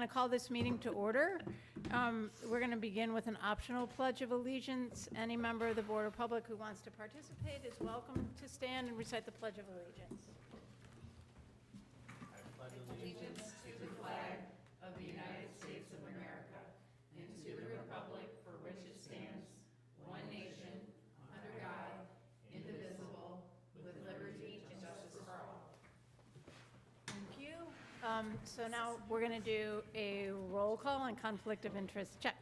call this meeting to order. We're going to begin with an optional pledge of allegiance. Any member of the Board or public who wants to participate is welcome to stand and recite the Pledge of Allegiance. Thank you. So now we're going to do a roll call on conflict of interest check.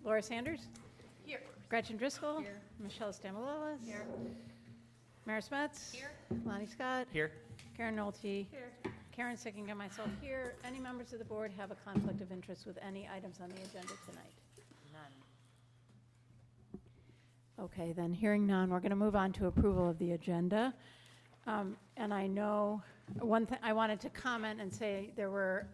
Laura Sanders? Here. Gretchen Driscoll? Here. Michelle Stamoulis? Here. Mara Smets? Here. Lonnie Scott? Here. Karen Nolte? Here. Karen Sicking and myself here. Any members of the board have a conflict of interest with any items on the agenda tonight? None. Okay, then hearing none, we're going to move on to approval of the agenda. And I know one thing I wanted to comment and say there were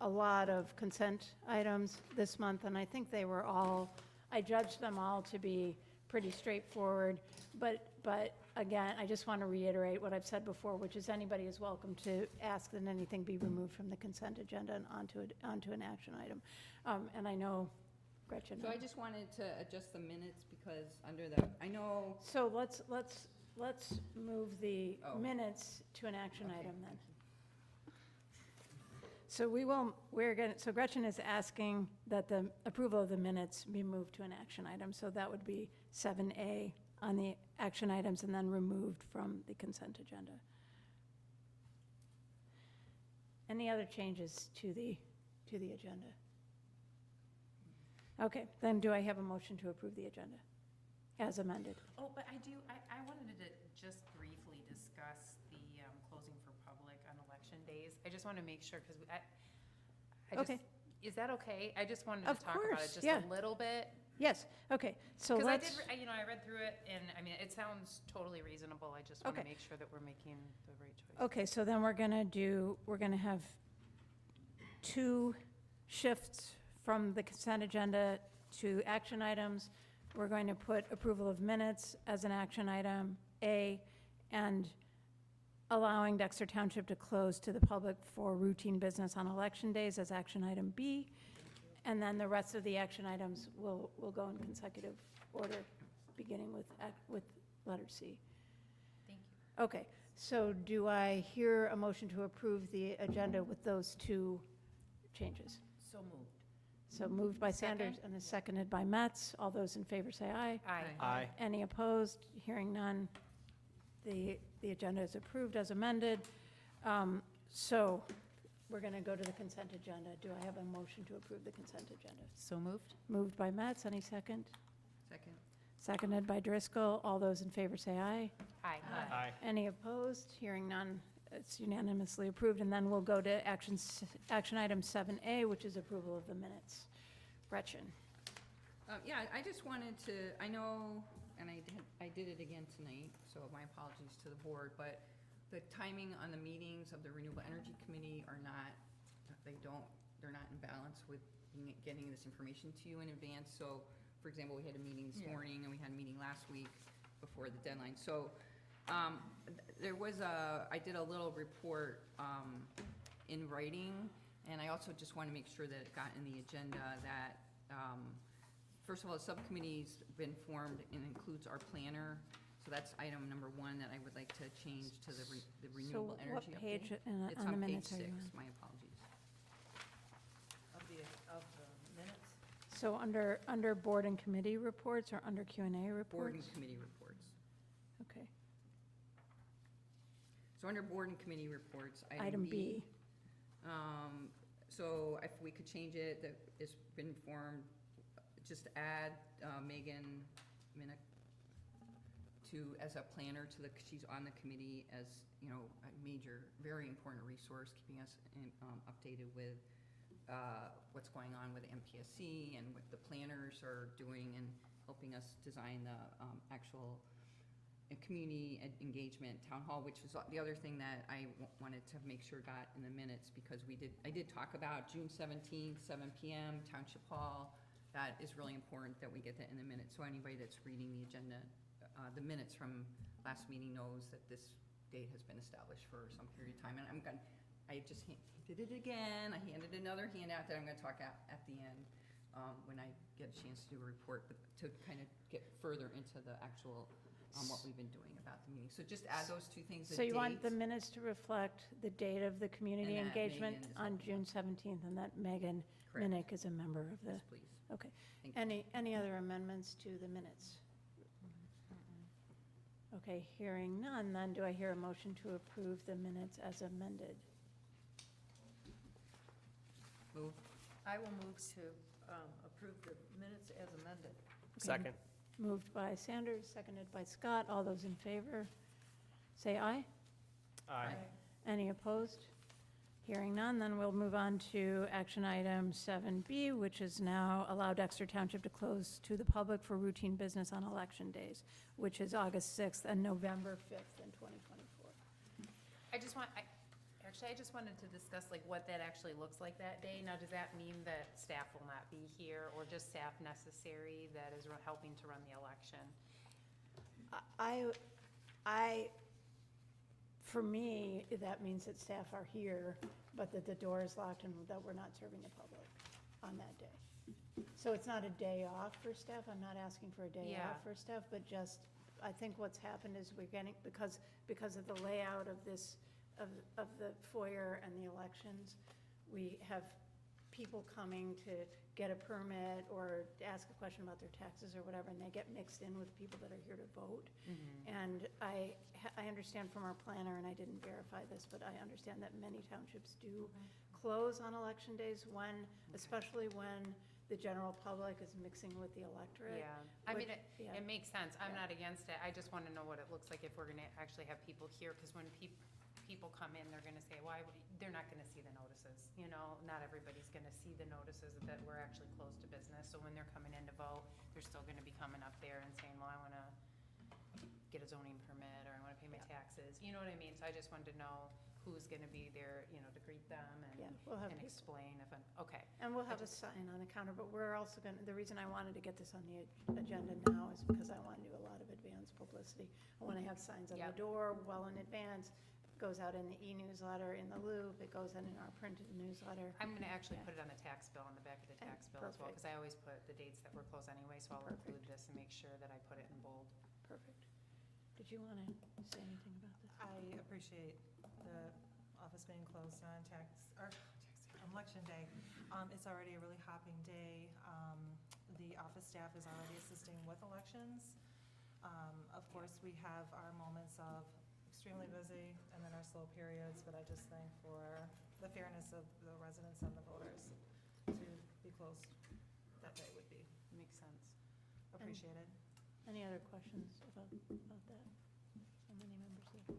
a lot of consent items this month, and I think they were all, I judged them all to be pretty straightforward. But again, I just want to reiterate what I've said before, which is anybody is welcome to ask that anything be removed from the consent agenda and onto an action item. And I know, Gretchen. So I just wanted to adjust the minutes because under the, I know. So let's move the minutes to an action item then. So so Gretchen is asking that the approval of the minutes be moved to an action item. So that would be 7A on the action items and then removed from the consent agenda. Any other changes to the agenda? Okay, then do I have a motion to approve the agenda as amended? Oh, but I wanted to just briefly discuss the closing for public on election days. I just want to make sure, because Okay. Is that okay? I just wanted to Of talk about it course, just yeah. a little bit. Yes, okay, so Because let's. I read through it, and I mean, it sounds totally reasonable. I just want to Okay. make sure that we're making the right choice. Okay, so then we're gonna have two shifts from the consent agenda to action items. We're going to put approval of minutes as an action item A, and allowing Dexter Township to close to the public for routine business on election days as action item B. And then the rest of the action items will go in consecutive order, beginning with letter C. Thank you. Okay, so do I hear a motion to approve the agenda with those two changes? So moved. So moved by Sanders Second. and is seconded by Metz. All those in favor say aye. Aye. Aye. Any opposed? Hearing none. The agenda is approved as amended. So we're going to go to the consent agenda. Do I have a motion to approve the consent agenda? So moved? Moved by Metz. Any second? Second. Seconded by Driscoll. All those in favor say aye. Aye. Aye. Any opposed? Hearing none, it's unanimously approved. And then we'll go to action item 7A, which is approval of the minutes. Gretchen. Yeah, I just wanted to, I know, and I did it again tonight, so my apologies to the board, but the timing on the meetings of the Renewable Energy Committee are not, they're not in balance with getting this information to you in advance. So, for example, we had a meeting this morning and we had a meeting last week before the deadline. So, there was I did a little report in writing, and I also just want to make sure that it got in the agenda that, first of all, the subcommittee's been formed and includes our planner. So that's item number one that I would like to change to the renewable energy update. So what page It's on the on page minutes are 6, you on? my apologies. Of the minutes? So under board and committee reports or under Q&A reports? Board and committee reports. Okay. So under board and committee reports, Item B. So if we could change it, that it's been formed, just add Megan Minnick as a planner to she's on the committee as, you know, a major, very important resource, keeping us updated with what's going on with MPSC and what the planners are doing and helping us design the actual community engagement town hall, which was the other thing that I wanted to make sure got in the minutes, because I did talk about June 17th, 7 p.m., Township Hall. That is really important that we get that in the minutes, so anybody that's reading the agenda, the minutes from last meeting knows that this date has been established for some period of time. And I'm going I just did it again. I handed another handout that I'm gonna talk at the end, when I get a chance to do a report, but to kind of get further into the actual, what we've been doing about the meeting. So just add those two things, the So you want the dates. minutes to reflect the date of the community And that engagement Megan is on helping June 17th, and that Megan Correct. Minnick is a member of the, Yes, please. okay. Thank you. Any other amendments to the minutes? Okay, hearing none, then do I hear a motion to approve the minutes as amended? Move. I will move to approve the minutes as amended. Second. Moved by Sanders, seconded by Scott. All those in favor, say aye. Aye. Any opposed? Hearing none, then we'll move on to action item 7B, which is now allow Dexter Township to close to the public for routine business on election days, which is August 6th and November 5th in 2024. I just wanted to discuss like what that actually looks like that day. Now, does that mean that staff will not be here, or just staff necessary that is helping to run the election? For me, that means that staff are here, but that the door is locked and that we're not serving the public on that day. So it's not a day off for staff. I'm not asking for a day Yeah. off for staff, but just, I think what's happened is we're getting, because of the layout of this, of the foyer and the elections, we have people coming to get a permit or ask a question about their taxes or whatever, and they get mixed in with people that are here to vote. And I understand from our planner, and I didn't verify this, but I understand that many townships do close on election days when, especially when the general public is mixing with the electorate. Yeah, I mean, yeah. it makes sense. I'm Yeah. not against it. I just want to know what it looks like if we're going to actually have people here, because when people come in, they're going to say, why, they're not going to see the notices. You know, not everybody's going to see the notices that we're actually closed to business. So when they're coming in to vote, they're still going to be coming up there and saying, well, I want to get a zoning permit, or I want to pay my taxes. You know what I mean? So I just wanted to know who's going to be there, you know, to greet them Yeah, and we'll have and people. explain if I'm, okay. And we'll have a sign on the counter, but we're also going to, the reason I wanted to get this on the agenda now is because I want to do a lot of advance publicity. I want to have signs on the Yep. door well in advance. Goes out in the e-newsletter, in the loop, it goes in our printed newsletter. I'm going to actually Yeah. put it on the tax bill, on the back of the Okay, tax bill as well, perfect. because I always put the dates that we're closed anyway, so I'll Perfect. include this and make sure that I put it in bold. Perfect. Did you want to say anything about this? I appreciate the office being closed on election day. It's already a really hopping day. The office staff is already assisting with elections. Of course, we have our moments of extremely busy and then our slow periods, but I just think for the fairness of the residents and the voters to be closed that day would be Makes sense. appreciated. Any other questions about that? So many members here.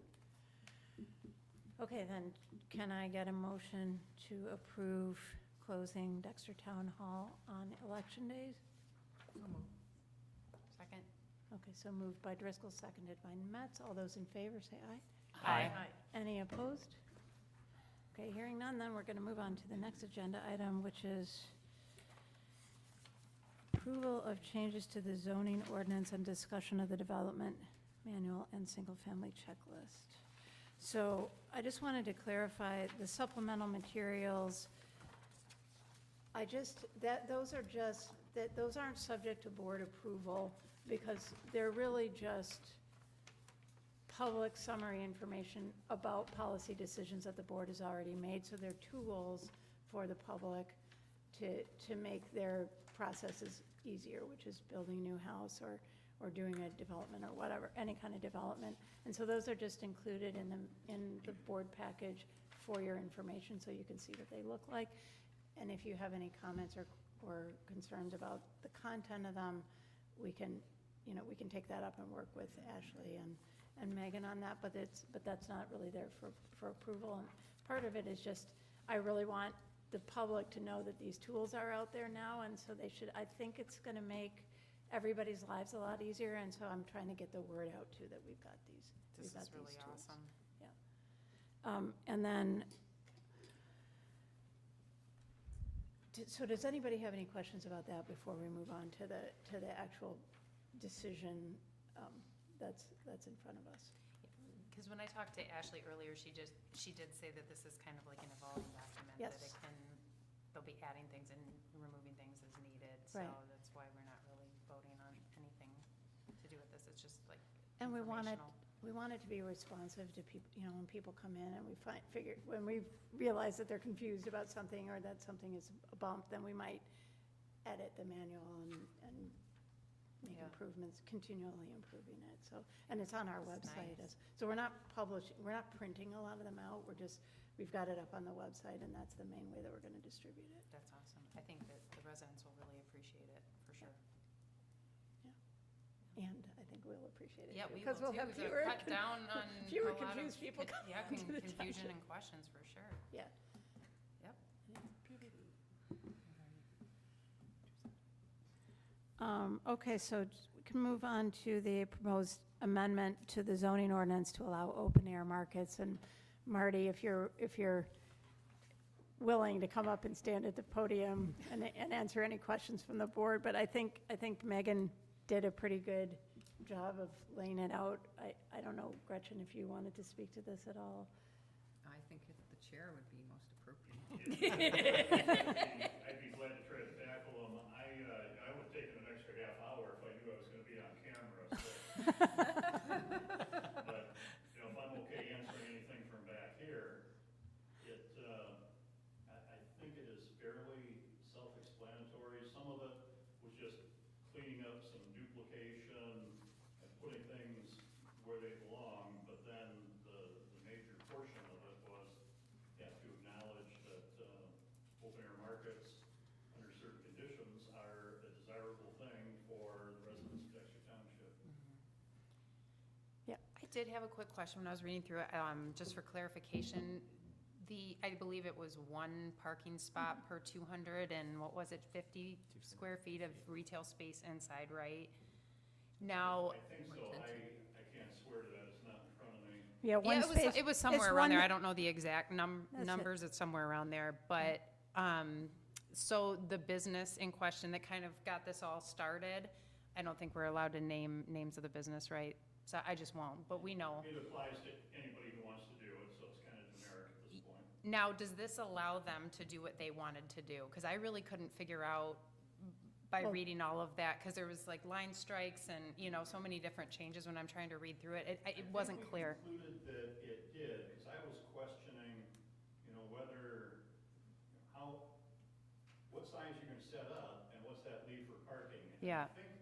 Okay, then, can I get a motion to approve closing Dexter Town Hall on election days? Second? Okay, so moved by Driscoll, seconded by Metz. All those in favor, say aye. Aye. Any opposed? Okay, hearing none, then we're going to move on to the next agenda item, which is approval of changes to the zoning ordinance and discussion of the development manual and single-family checklist. So I just wanted to clarify the supplemental materials. Those aren't subject to board approval because they're really just public summary information about policy decisions that the board has already made. So they're tools for the public to make their processes easier, which is building a new house or doing a development or whatever, any kind of development. And so those are just included in the board package for your information, so you can see what they look like. And if you have any comments or concerns about the content of them, we can take that up and work with Ashley and Megan on that, but that's not really there for approval. And part of it is just, I really want the public to know that these tools are out there now, and so I think it's gonna make everybody's lives a lot easier, and so I'm trying to get the word out too, that we've got these. This we've got is really these tools. awesome. And then, so does anybody have any questions about that before we move on to the actual decision that's in front of us? Because when I talked to Ashley earlier, she did say that this is kind of like an evolving document. Yes. That they'll be adding things and removing things as needed. So Right. that's why we're not really voting on anything to do with this. It's just like And we want it informational. to be responsive to people, when people come in and when we realize that they're confused about something or that something is a bump, then we might edit the manual and make Yeah. improvements, continually improving it, so, and it's on our That's website. nice. So we're not printing a lot of them out, we've got it up on the website, and that's the main way that we're gonna distribute it. That's awesome. I think that the residents will really appreciate it, for sure. And I think we'll appreciate it Yeah, too, we will because we'll too. have We've fewer, cut down on fewer a lot of confused people con- coming Yeah, into the confusion township. and questions, for sure. Yeah. Yep. Okay, so we can move on to the proposed amendment to the zoning ordinance to allow open-air markets. And Marty, if you're willing to come up and stand at the podium and answer any questions from the board, but I think Megan did a pretty good job of laying it out. I don't know, Gretchen, if you wanted to speak to this at all. I think the chair would be most appropriate. I'd be glad to try to tackle them. I would have taken an extra half hour if I knew I was gonna be on camera, so. But, if I'm okay answering anything from back here, I think it is fairly self-explanatory. Some of it was just cleaning up some duplication and putting things where they belong, but then the major portion of it was you have to acknowledge that open-air markets, under certain conditions, are a desirable thing for the residents of Dexter Township. I did have a quick question when I was reading through it, just for clarification. I believe it was one parking spot per 200 and what was it, 50 square feet of retail space inside, right? Now, I think so. I can't swear to that. It's not in front of me. Yeah, yeah, one space. it was somewhere it's around there. one- I don't know the exact That's it. numbers. It's somewhere around there. But, so the business in question that kind of got this all started, I don't think we're allowed to name names of the business, right? So I just won't, but we know. It applies to anybody who wants to do it, so it's kind of generic at this point. Now, does this allow them to do what they wanted to do? Because I really couldn't figure out by Well- reading all of that, because there was like line strikes and, so many different changes when I'm trying to read through it. It wasn't clear. I think we concluded that it did, because I was questioning, whether, what signs you're gonna set up and what's that leave for parking? And Yeah. I think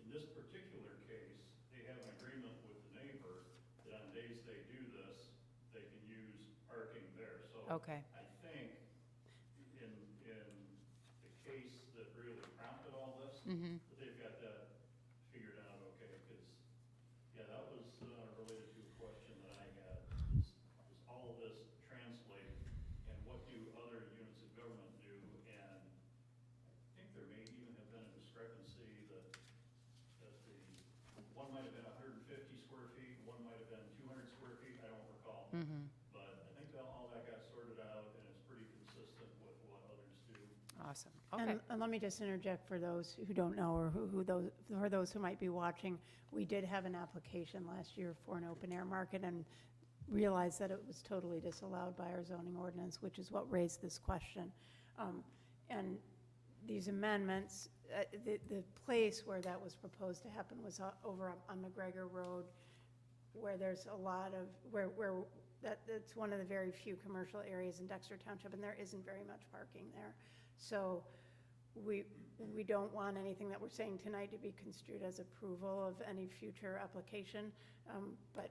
in this particular case, they have an agreement with the neighbor that on days they do this, they can use parking there, so. Okay. I think in the case that really prompted all this, Mm-hmm. that they've got that figured out okay, because, that was related to a question that I had, is all of this translate, and what do other units of government do? And I think there may even have been a discrepancy that one might have been 150 square feet, one might have been 200 square feet, I don't recall. Mm-hmm. But I think that all that got sorted out, and it's pretty consistent with what others do. Awesome. Okay. And let me just interject for those who don't know, or for those who might be watching, we did have an application last year for an open-air market and realized that it was totally disallowed by our zoning ordinance, which is what raised this question. And these amendments, the place where that was proposed to happen was over on McGregor Road, where there's a lot of, that's one of the very few commercial areas in Dexter Township, and there isn't very much parking there. So we don't want anything that we're saying tonight to be construed as approval of any future application, but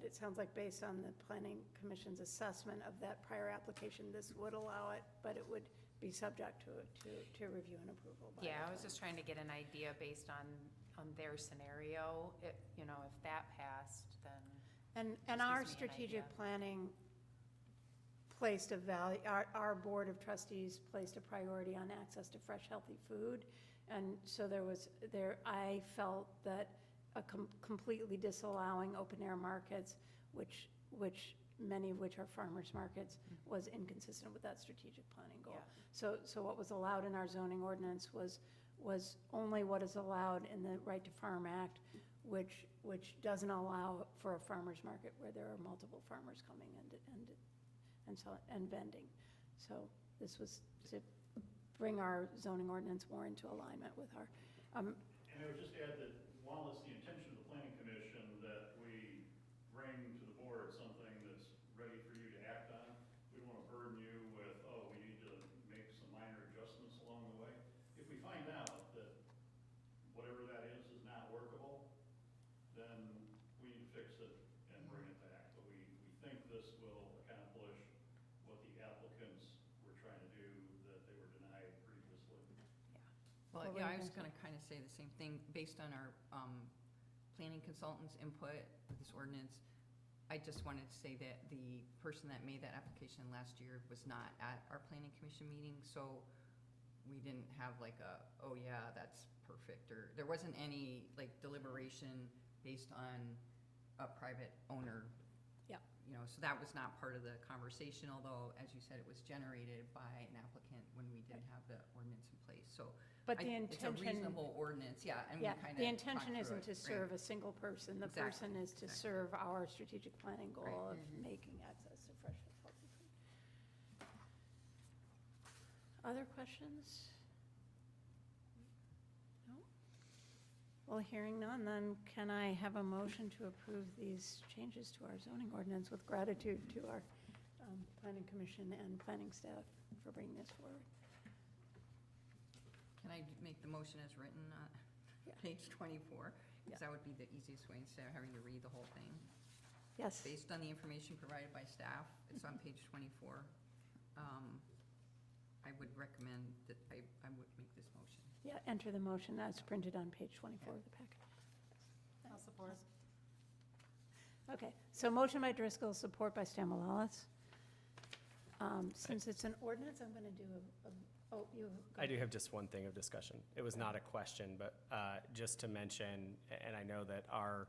it sounds like based on the Planning Commission's assessment of that prior application, this would allow it, but it would be subject to review and approval by Yeah, the I was just trying to get an idea based on their scenario. If that passed, then. And Just our gives me an strategic idea. planning placed a value, our Board of Trustees placed a priority on access to fresh, healthy food. And so I felt that completely disallowing open-air markets, which many of which are farmers markets, was inconsistent with that strategic planning goal. Yeah. So what was allowed in our zoning ordinance was only what is allowed in the Right to Farm Act, which doesn't allow for a farmer's market where there are multiple farmers coming and vending. So this was to bring our zoning ordinance more into alignment with our, And I would just add that while it's the intention of the planning commission that we bring to the board something that's ready for you to act on, we don't want to burden you with, oh, we need to make some minor adjustments along the way. If we find out that whatever that is not workable, then we need to fix it and bring it back. But we think this will accomplish what the applicants were trying to do that they were denied previously. Well, What were yeah, you I was gonna gonna kind of say the same thing, based on our planning consultant's input with this ordinance. I just wanted to say that the person that made that application last year was not at our planning commission meeting, so we didn't have like a, oh yeah, that's perfect, or there wasn't any like deliberation based on a private owner. Yep. You know, so that was not part of the conversation, although, as you said, it was generated by an applicant when we didn't have the ordinance in place, so. but the It's a intention, reasonable ordinance, yeah, and we yeah, kind of. the intention isn't to serve a single person. The Exactly, person is to exactly. serve our strategic planning goal Right. of making access to fresh and healthy food. Other questions? No? Well, hearing none, then can I have a motion to approve these changes to our zoning ordinance with gratitude to our planning commission and planning staff for bringing this forward? Can I make the motion as written on Yeah. page 24? Yeah. Because that would be the easiest way, instead of having to read the whole thing. Yes, Based on the information provided by staff, it's on page 24. I would recommend that I would make this motion. yeah, enter the motion as printed on page 24 of the packet. I'll support. Okay, so motion by Driscoll, support by Stamalolis. Since it's an ordinance, I'm going to do oh, you. go I do have just one thing of discussion. It was not a question, but just to mention, and I know that our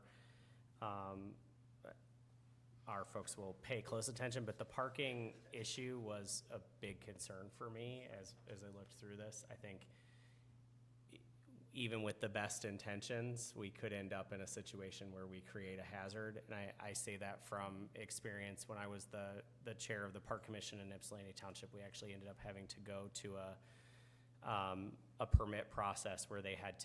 folks will pay close attention, but the parking issue was a big concern for me as I looked through this. I think even with the best intentions, we could end up in a situation where we create a hazard. And I say that from experience. When I was the chair of the Park Commission in Ypsilanti Township, we actually ended up having to go to a permit process where they had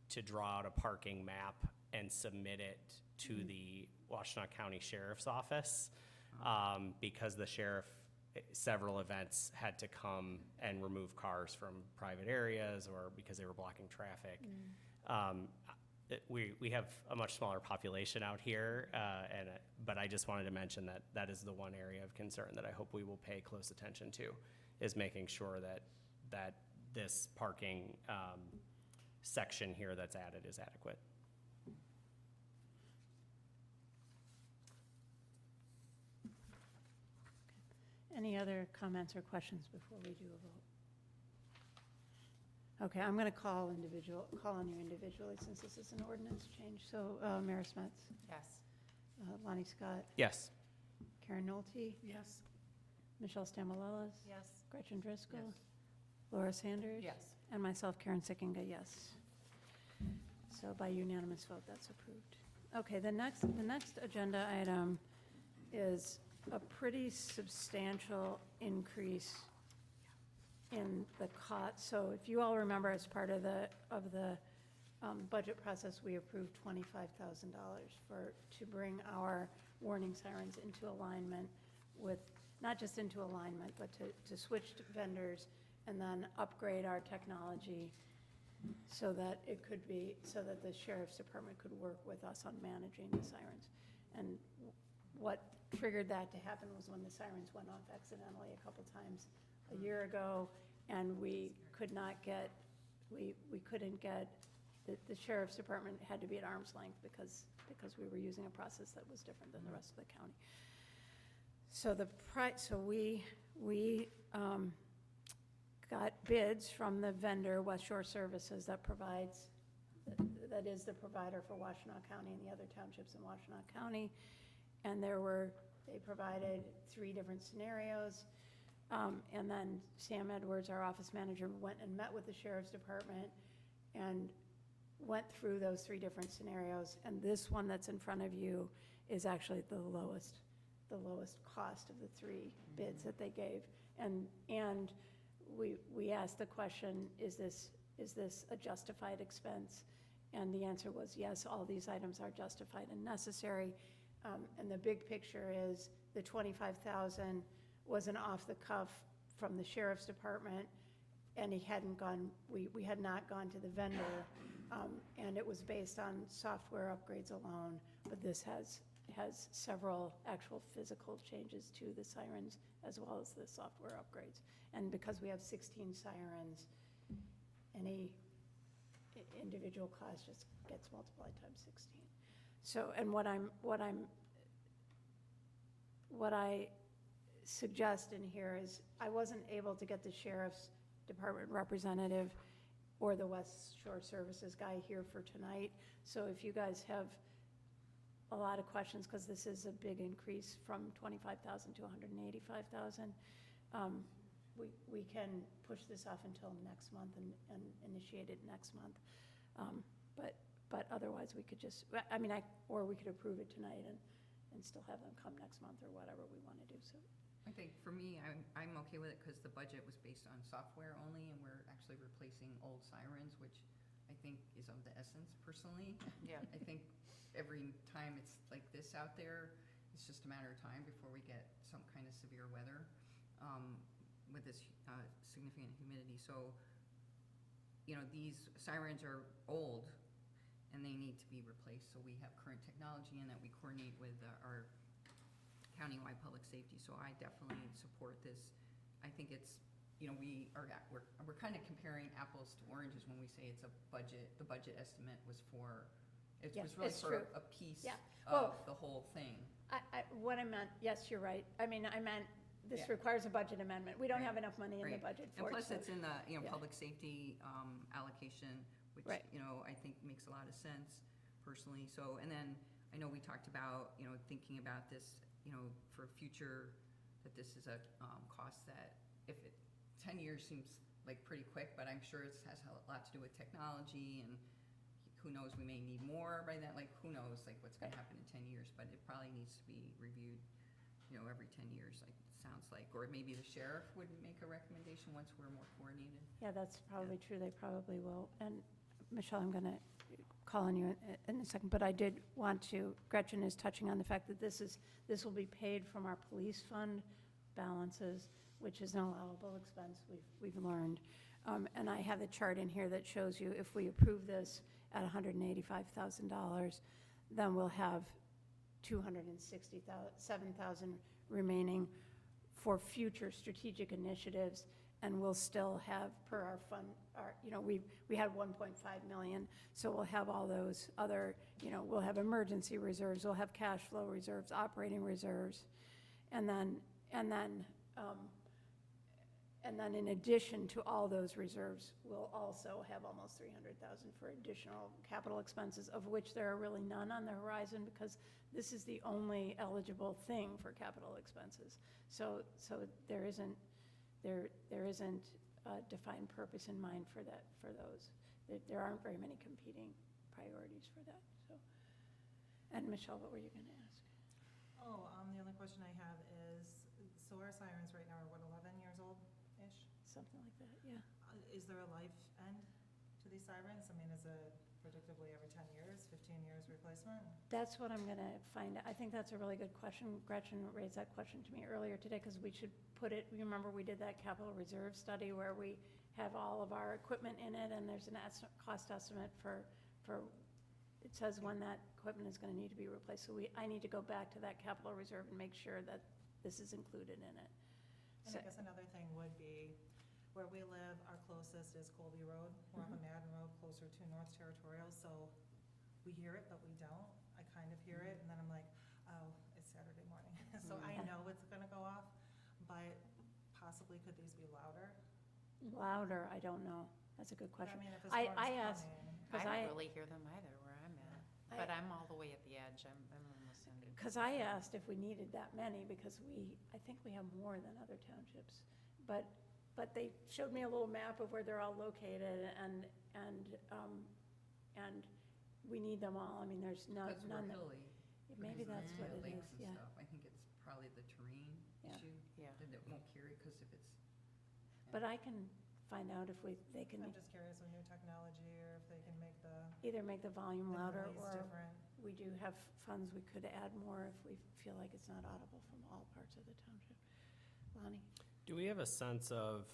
to draw out a parking map and submit it to the Washtenaw County Sheriff's Office, because the sheriff, several events had to come and remove cars from private areas or because they were blocking traffic. We have a much smaller population out here, but I just wanted to mention that is the one area of concern that I hope we will pay close attention to, is making sure that this parking section here that's added is adequate. Any other comments or questions before we do a vote? Okay, I'm going to call on you individually since this is an ordinance change. So Mara Smets, Yes. Lonnie Scott, Yes. Karen Nolte, Yes. Michelle Stamalolis, Yes. Gretchen Driscoll, Yes. Laura Sanders. Yes. And myself, Karen Sickinga, yes. So by unanimous vote, that's approved. Okay, the next agenda item is a pretty substantial increase in the cost. So if you all remember, as part of the budget process, we approved $25,000 to bring our warning sirens into alignment with, not just into alignment, but to switch to vendors and then upgrade our technology so that the sheriff's department could work with us on managing the sirens. And what triggered that to happen was when the sirens went off accidentally a couple times a year ago, and we couldn't get, the sheriff's department had to be at arm's length because we were using a process that was different than the rest of the county. So we got bids from the vendor, West Shore Services, that is the provider for Washtenaw County and the other townships in Washtenaw County. And they provided 3 different scenarios. And then Sam Edwards, our office manager, went and met with the sheriff's department and went through those 3 different scenarios, and this one that's in front of you is actually the lowest cost of the 3 bids that they gave. And we asked the question, is this a justified expense? And the answer was yes, all these items are justified and necessary. And the big picture is the $25,000 was an off-the-cuff from the sheriff's department, and we had not gone to the vendor, and it was based on software upgrades alone, but this has several actual physical changes to the sirens as well as the software upgrades. And because we have 16 sirens, any individual cost just gets multiplied times 16. So, and what I suggest in here is, I wasn't able to get the sheriff's department representative or the West Shore Services guy here for tonight. So if you guys have a lot of questions, because this is a big increase from $25,000 to $185,000, we can push this off until next month and initiate it next month. But otherwise, we could just, or we could approve it tonight and still have them come next month or whatever we want to do, so. I think for me, I'm okay with it because the budget was based on software only, and we're actually replacing old sirens, which I think is of the essence personally. Yeah. I think every time it's like this out there, it's just a matter of time before we get some kind of severe weather with this significant humidity. So, these sirens are old and they need to be replaced. So we have current technology and that we coordinate with our countywide public safety. So I definitely support this. I think it's, we're kind of comparing apples to oranges when we say it's a budget. The budget estimate was for, it Yeah, was really it's for true. a piece Yeah. of the whole thing. What I meant, yes, you're right. I meant this Yeah. requires a budget amendment. We don't Right. have enough money in the Right. budget And for it. plus, so- it's in the, Yeah. public safety allocation, which, Right. I think makes a lot of sense personally. So, and then I know we talked about, thinking about this, for future, that this is a cost that 10 years seems like pretty quick, but I'm sure it has a lot to do with technology, and who knows, we may need more by then, like, who knows, like, what's gonna happen in 10 years, but it probably needs to be reviewed, every 10 years, like, it sounds like, or maybe the sheriff would make a recommendation once we're more coordinated. Yeah, that's probably true. They probably will. And Michelle, I'm going to call on you in a second, but I did want to, Gretchen is touching on the fact that this will be paid from our police fund balances, which is an allowable expense, we've learned. And I have the chart in here that shows you if we approve this at $185,000, then we'll have $267,000 remaining for future strategic initiatives, and we'll still have, per our fund, we had 1.5 million, so we'll have all those other, we'll have emergency reserves, we'll have cash flow reserves, operating reserves, and then in addition to all those reserves, we'll also have almost $300,000 for additional capital expenses, of which there are really none on the horizon, because this is the only eligible thing for capital expenses. So there isn't a defined purpose in mind for those. There aren't very many competing priorities for that, so. And Michelle, what were you gonna ask? The only question I have is, so our sirens right now are what, 11 years old-ish? Something like that, yeah. Is there a life end to these sirens? I mean, is it predictably every 10 years, 15 years replacement? That's what I'm gonna find. I think that's a really good question. Gretchen raised that question to me earlier today, because we should put it, remember we did that capital reserve study where we have all of our equipment in it, and there's an cost estimate for, it says when that equipment is gonna need to be replaced. So I need to go back to that capital reserve and make sure that this is included in it. And I guess another thing would be, where we live, our closest is Colby Road. We're off of Madden Road, closer to North Territorial, so we hear it, but we don't. I kind of hear it, and then I'm like, oh, it's Saturday morning. So I know it's gonna go off, but possibly could these be louder? Louder, I don't know. That's a good But question. I mean, if a I storm's asked- coming. Because I don't really hear them either where I'm at, but I'm all the way at the edge. I'm almost in. Because I asked if we needed that many, because I think we have more than other townships. But they showed me a little map of where they're all located, and and we need them all. I mean, there's none Because we're that, hilly. maybe that's what it Lakes is, and yeah. stuff. I think it's probably the terrain Yeah. issue Yeah. that it won't carry, because if it's. But I can find out if they can I'm just curious with new technology, or if they can make the either make the volume louder, noise or different. we do have funds we could add more if we feel like it's not audible from all parts of the township. Lonnie? Do we have a sense of,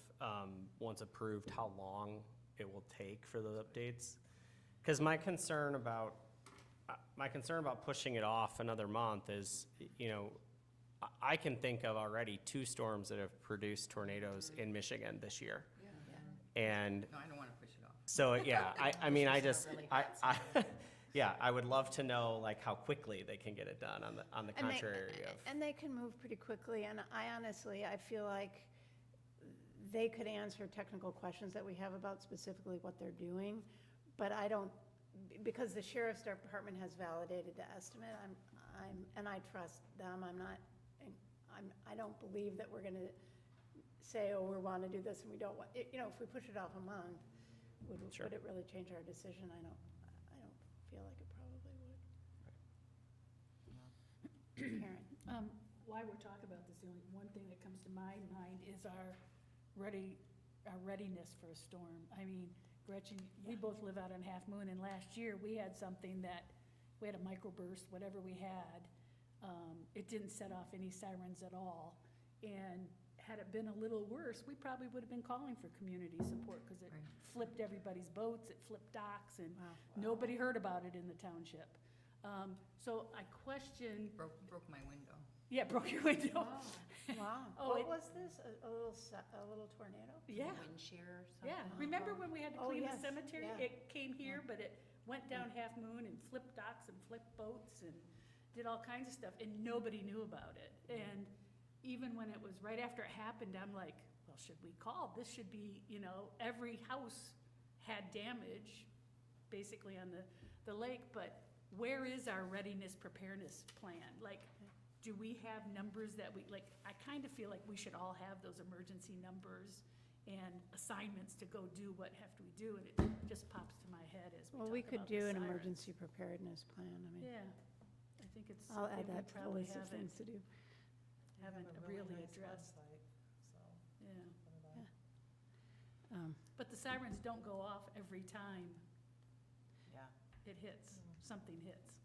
once approved, how long it will take for the updates? Because my concern about pushing it off another month is, I can think of already 2 storms that have produced tornadoes in Michigan this year. And No, I don't want to push it off. so, yeah, I mean, I just, really yeah, I would love to know, like, how quickly they can get it done on the And they- contrary of. And they can move pretty quickly, and I feel like they could answer technical questions that we have about specifically what they're doing, but I don't, because the sheriff's department has validated the estimate, and I trust them, I don't believe that we're gonna say, oh, we wanna do this and we don't want, if we push it off a month, Sure. would it really change our decision? I don't feel like it probably would. Karen? While we're talking about this, the only one thing that comes to my mind is our readiness for a storm. I mean, Gretchen, we both live out on Half Moon, and last year, we had something we had a microburst, whatever we had. It didn't set off any sirens at all. And had it been a little worse, we probably would have been calling for community support, because it Right. flipped everybody's boats, it flipped docks, and Wow. nobody heard about it in the township. So I question, Broke my window. yeah, broke your window. Wow. Oh, What it- was this? A little tornado? Yeah, Wind shear or something. yeah. Remember when we had to Oh, clean the yes, cemetery? yeah. It came here, but it went down Half Moon and flipped docks and flipped boats and did all kinds of stuff, and nobody knew about it. And even when it was right after it happened, I'm like, well, should we call? This should be, every house had damage, basically on the lake, but where is our readiness preparedness plan? Like, do we have numbers that I kind of feel like we should all have those emergency numbers and assignments to go do what have we do, and it just pops to my head as we Well, talk we could about the do an sirens. emergency preparedness plan. I mean, Yeah, I think it's I'll add something we that to the probably list of things to do. We have haven't a really nice addressed. website, so Yeah, put it on. Um, but the sirens don't go off every time Yeah. it hits, something hits.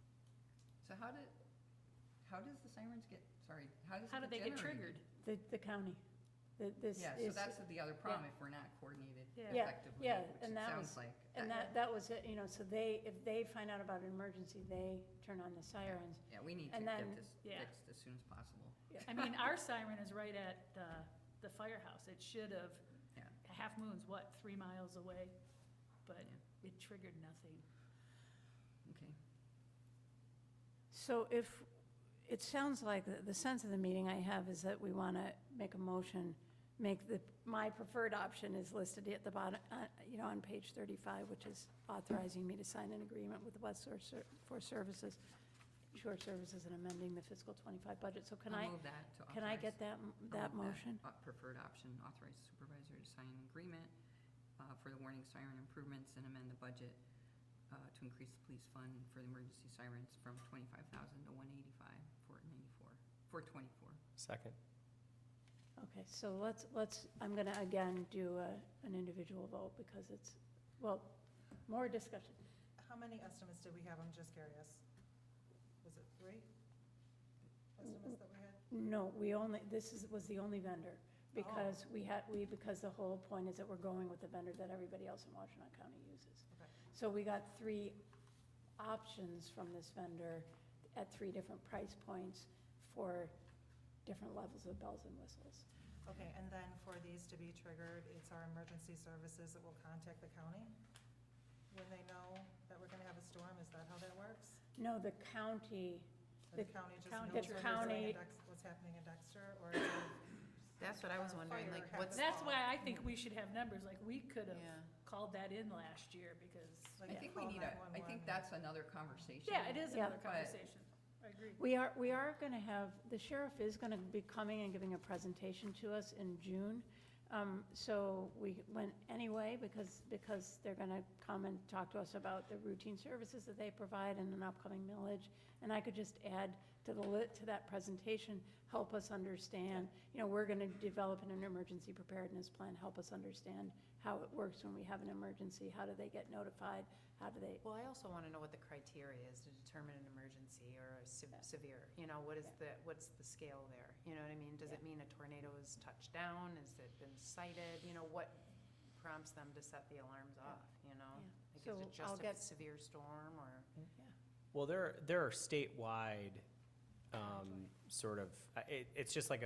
So how does the sirens get, sorry, how does it How do they get generated? triggered? The county, this Yeah, so is, that's the other problem, if we're not coordinated Yeah. Yeah, effectively, yeah, which and it that sounds was- like. and that was it, so if they find out about an emergency, they turn on the sirens. Yeah, we need to and get then- this Yeah. fixed as soon as possible. I mean, our siren is right at the firehouse. It should have, Yeah. Half Moon's 3 miles away? But Yeah. it triggered nothing. Okay. So it sounds like the sense of the meeting I have is that we want to make a motion, my preferred option is listed at the bottom, on page 35, which is authorizing me to sign an agreement with Westshore for Services, Shore Services, and amending the fiscal '25 budget. So can I'll I, move that to can I get authorize- that I'll move motion? Preferred option, authorize the supervisor to sign an agreement for the warning siren improvements and amend the budget to increase the police fund for the emergency sirens from 25,000 to 185 for 24. Second. Okay, so let's, I'm going to again do an individual vote because it's, more discussion. How many estimates did we have? I'm just curious. Was it 3 estimates that we had? No, was the only vendor, because because the whole point is that we're going with the vendor that everybody else in Washtenaw County uses. Okay. So we got 3 options from this vendor at 3 different price points for different levels of bells and whistles. Okay, and then for these to be triggered, it's our emergency services that will contact the county when they know that we're gonna have a storm? Is that how that works? No, the county, Or the The county just county- knows the what we're doing county- in what's happening in Dexter, or is it? That's what I was wondering, like, Fire what's, That's why I think we should have numbers, like, we could have yeah. called that in last year, because, Like, I think we call need I 911. think that's another conversation. yeah, it is Yeah. another conversation. I agree. we are going to have, the sheriff is going to be coming and giving a presentation to us in June So we went anyway because they're going to come and talk to us about the routine services that they provide in an upcoming millage. And I could just add to that presentation, help us understand, we're going to develop an emergency preparedness plan, help us understand how it works when we have an emergency, how do they get notified, how do they, Well, I also want to know what the criteria is to determine an emergency or a severe, what's the scale there? You know what I mean? Does it mean a tornado is touched down? Has it been sighted? What prompts them to set the alarms off, Like, So is it I'll just a get- severe storm or? Well, there are statewide, sort of, it's just like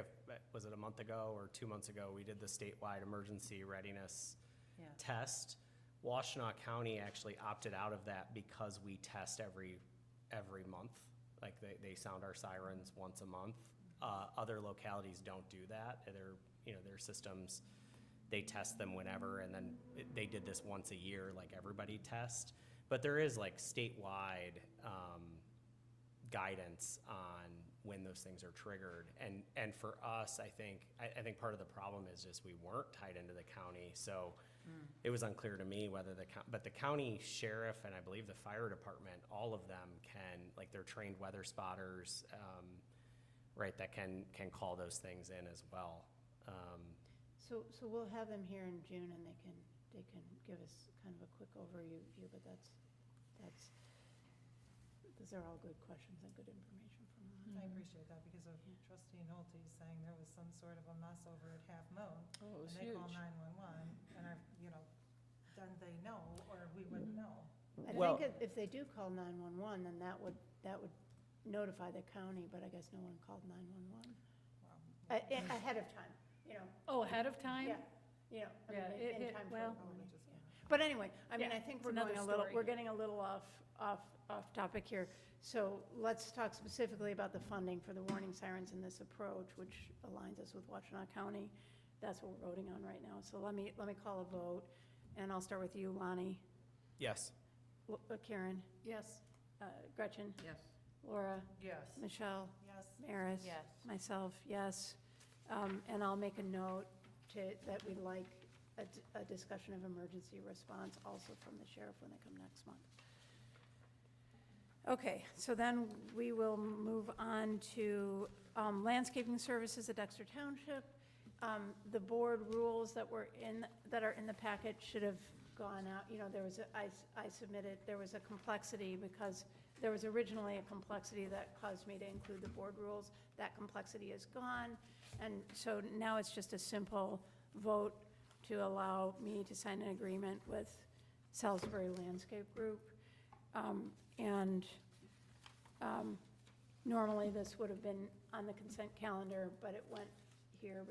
was it a month ago or 2 months ago, we did the statewide emergency readiness Yeah. test. Washtenaw County actually opted out of that because we test every month. Like they sound our sirens once a month. Other localities don't do that. Their systems, they test them whenever, and then they did this once a year, like everybody test. But there is like statewide guidance on when those things are triggered. And for us, I think part of the problem is just we weren't tied into the county. So it was unclear to me whether but the county sheriff and I believe the fire department, all of them can, like they're trained weather spotters, right, that can call those things in as well. so we'll have them here in June and they can give us kind of a quick overview, but those are all good questions and good information from them. I appreciate that because of trustee Nolte saying there was some sort of a mess over at Half Moon. Oh, it was And they call huge. 911 and then they know, or we wouldn't know. I Well- think if they do call 911, then that would notify the county, but I guess no one called 911. Well, Ahead of time, Oh, ahead of time? Yeah, Yeah, in time for well- a probably moment, just yeah. gonna- But anyway, I mean, Yeah, I think it's we're another story. we're getting a little off topic here. So let's talk specifically about the funding for the warning sirens in this approach, which aligns us with Washtenaw County. That's what we're voting on right now. So let me call a vote, and I'll start with you, Lonnie, Yes. Karen, Yes. Gretchen, Yes. Laura, Yes. Michelle, Yes. Maris. Yes. Myself, yes. And I'll make a note that we'd like a discussion of emergency response also from the sheriff when they come next month. Okay, so then we will move on to landscaping services at Dexter Township. The board rules that are in the packet should have gone out. I submitted, there was a complexity because there was originally a complexity that caused me to include the board rules. That complexity is gone. And so now it's just a simple vote to allow me to sign an agreement with Salisbury Landscape Group. Normally this would have been on the consent calendar, but it went here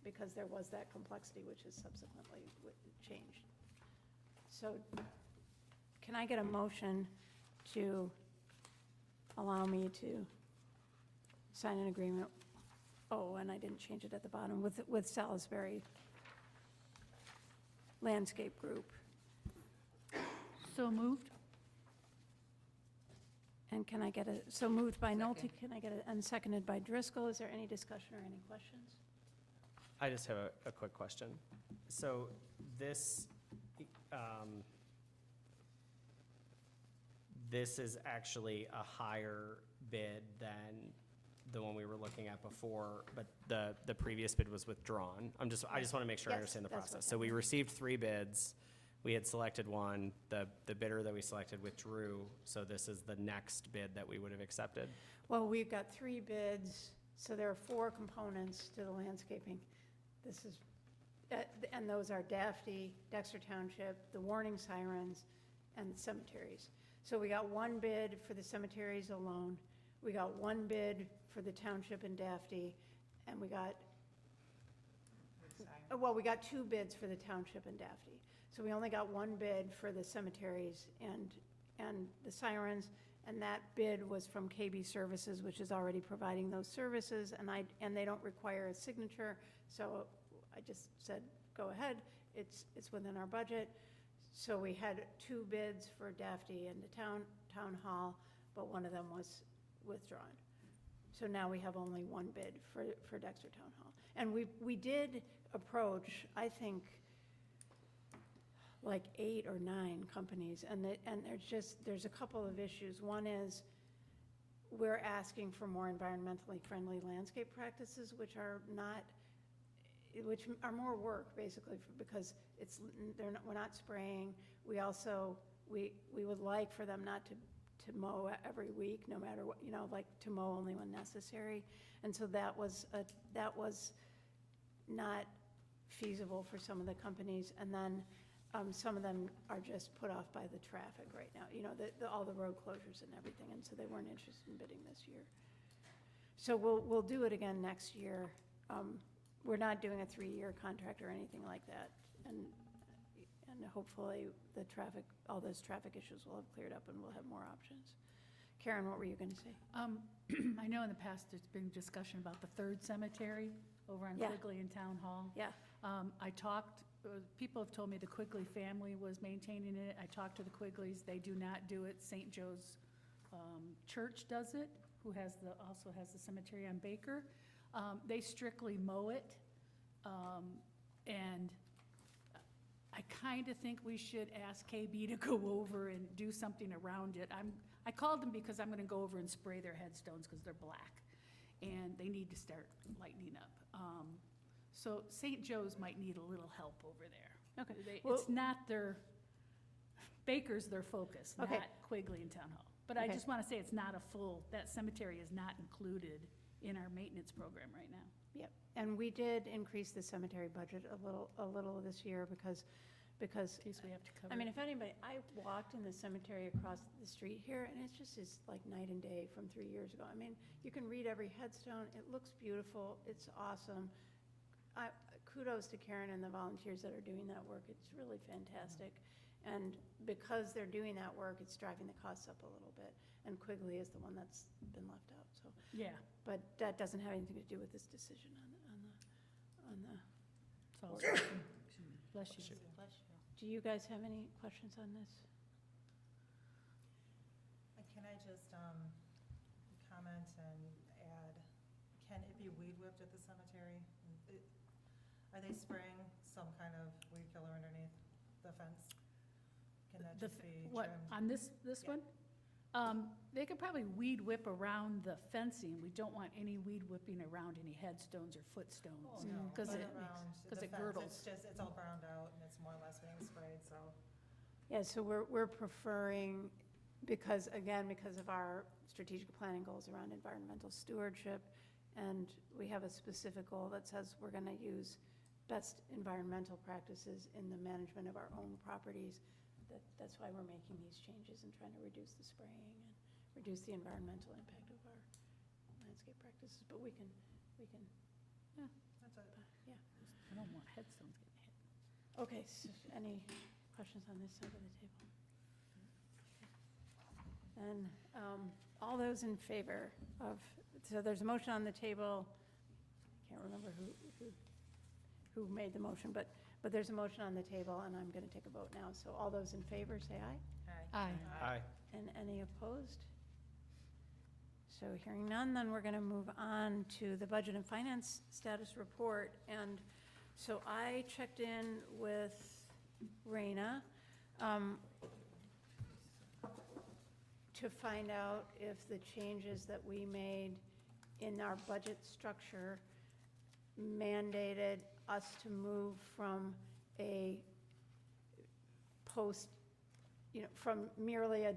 because there was that complexity, which is subsequently changed. So can I get a motion to allow me to sign an agreement? Oh, and I didn't change it at the bottom, with Salisbury Landscape Group. So moved? And can I get so moved by Nolte, Second. can I get and seconded by Driscoll? Is there any discussion or any questions? I just have a quick question. So this is actually a higher bid than the one we were looking at before, but the previous bid was withdrawn. I just want to make sure I Yes, understand the that's process. what's So we happening. received 3 bids. We had selected one. The bidder that we selected withdrew, so this is the next bid that we would have accepted. Well, we've got 3 bids, so there are 4 components to the landscaping. This is, and those are Daphne, Dexter Township, the warning sirens, and the cemeteries. So we got 1 bid for the cemeteries alone. We got 1 bid for the township and Daphne, and we got 2 bids for the township and Daphne. So we only got 1 bid for the cemeteries and the sirens, and that bid was from KB Services, which is already providing those services, and they don't require a signature, so I just said, go ahead, it's within our budget. So we had 2 bids for Daphne and the town hall, but one of them was withdrawn. So now we have only 1 bid for Dexter Town Hall. And we did, approach, I think, like 8 or 9 companies, and there's a couple of issues. One is, we're asking for more environmentally friendly landscape practices, which are more work, basically, because we're not spraying. We also, we would like for them not to mow every week, no matter what, like to mow only when necessary. And so that was not feasible for some of the companies. And then some of them are just put off by the traffic right now, all the road closures and everything, and so they weren't interested in bidding this year. So we'll do it again next year. We're not doing a 3-year contract or anything like that, and hopefully all those traffic issues will have cleared up and we'll have more options. Karen, what were you going to say? I know in the past there's been discussion about the third cemetery over on Yeah. Quigley and Town Hall. Yeah. People have told me the Quigley family was maintaining it. I talked to the Quigleys. They do not do it. St. Joe's Church does it, who also has the cemetery on Baker. They strictly mow it. And I kind of think we should ask KB to go over and do something around it. I called them because I'm going to go over and spray their headstones because they're black. And they need to start lightening up. So St. Joe's might need a little help over there. Okay. It's not Baker's their focus, not Okay. Quigley and Town Hall. But I Okay. just want to say that cemetery is not included in our maintenance program right now. Yep, and we did increase the cemetery budget a little this year because, In case we have to cover. I mean, if anybody, I walked in the cemetery across the street here, and it's just like night and day from 3 years ago. I mean, you can read every headstone, it looks beautiful, it's awesome. Kudos to Karen and the volunteers that are doing that work, it's really fantastic. And because they're doing that work, it's driving the costs up a little bit, and Quigley is the one that's been left out, so. Yeah, But that doesn't have anything to do with this decision on the. it's all. Bless you. Do you guys have any questions on this? Can I just comment and add, can it be weed whipped at the cemetery? Are they spraying some kind of weed killer underneath the fence? Can that just be trimmed? What, on this Yeah. one? They could probably weed whip around the fencing. We don't want any weed whipping around any headstones or footstones. Oh, no, 'cause but it- around 'cause the it fence, girdles. it's all browned out and it's more or less being sprayed, so. Yeah, so we're preferring, because of our strategic planning goals around environmental stewardship, and we have a specific goal that says we're gonna use best environmental practices in the management of our own properties. That's why we're making these changes and trying to reduce the spraying and reduce the environmental impact of our landscape practices, but we can, That's it. yeah. I don't want headstones getting hit. Okay, so any questions on this side of the table? And all those in favor of, so there's a motion on the table, I can't remember who made the motion, but there's a motion on the table, and I'm gonna take a vote now. So all those in favor, say aye. Aye. Aye. And any opposed? So hearing none, then we're gonna move on to the Budget and Finance Status Report. And so I checked in with Raina to find out if the changes that we made in our budget structure mandated us to move from a post, from merely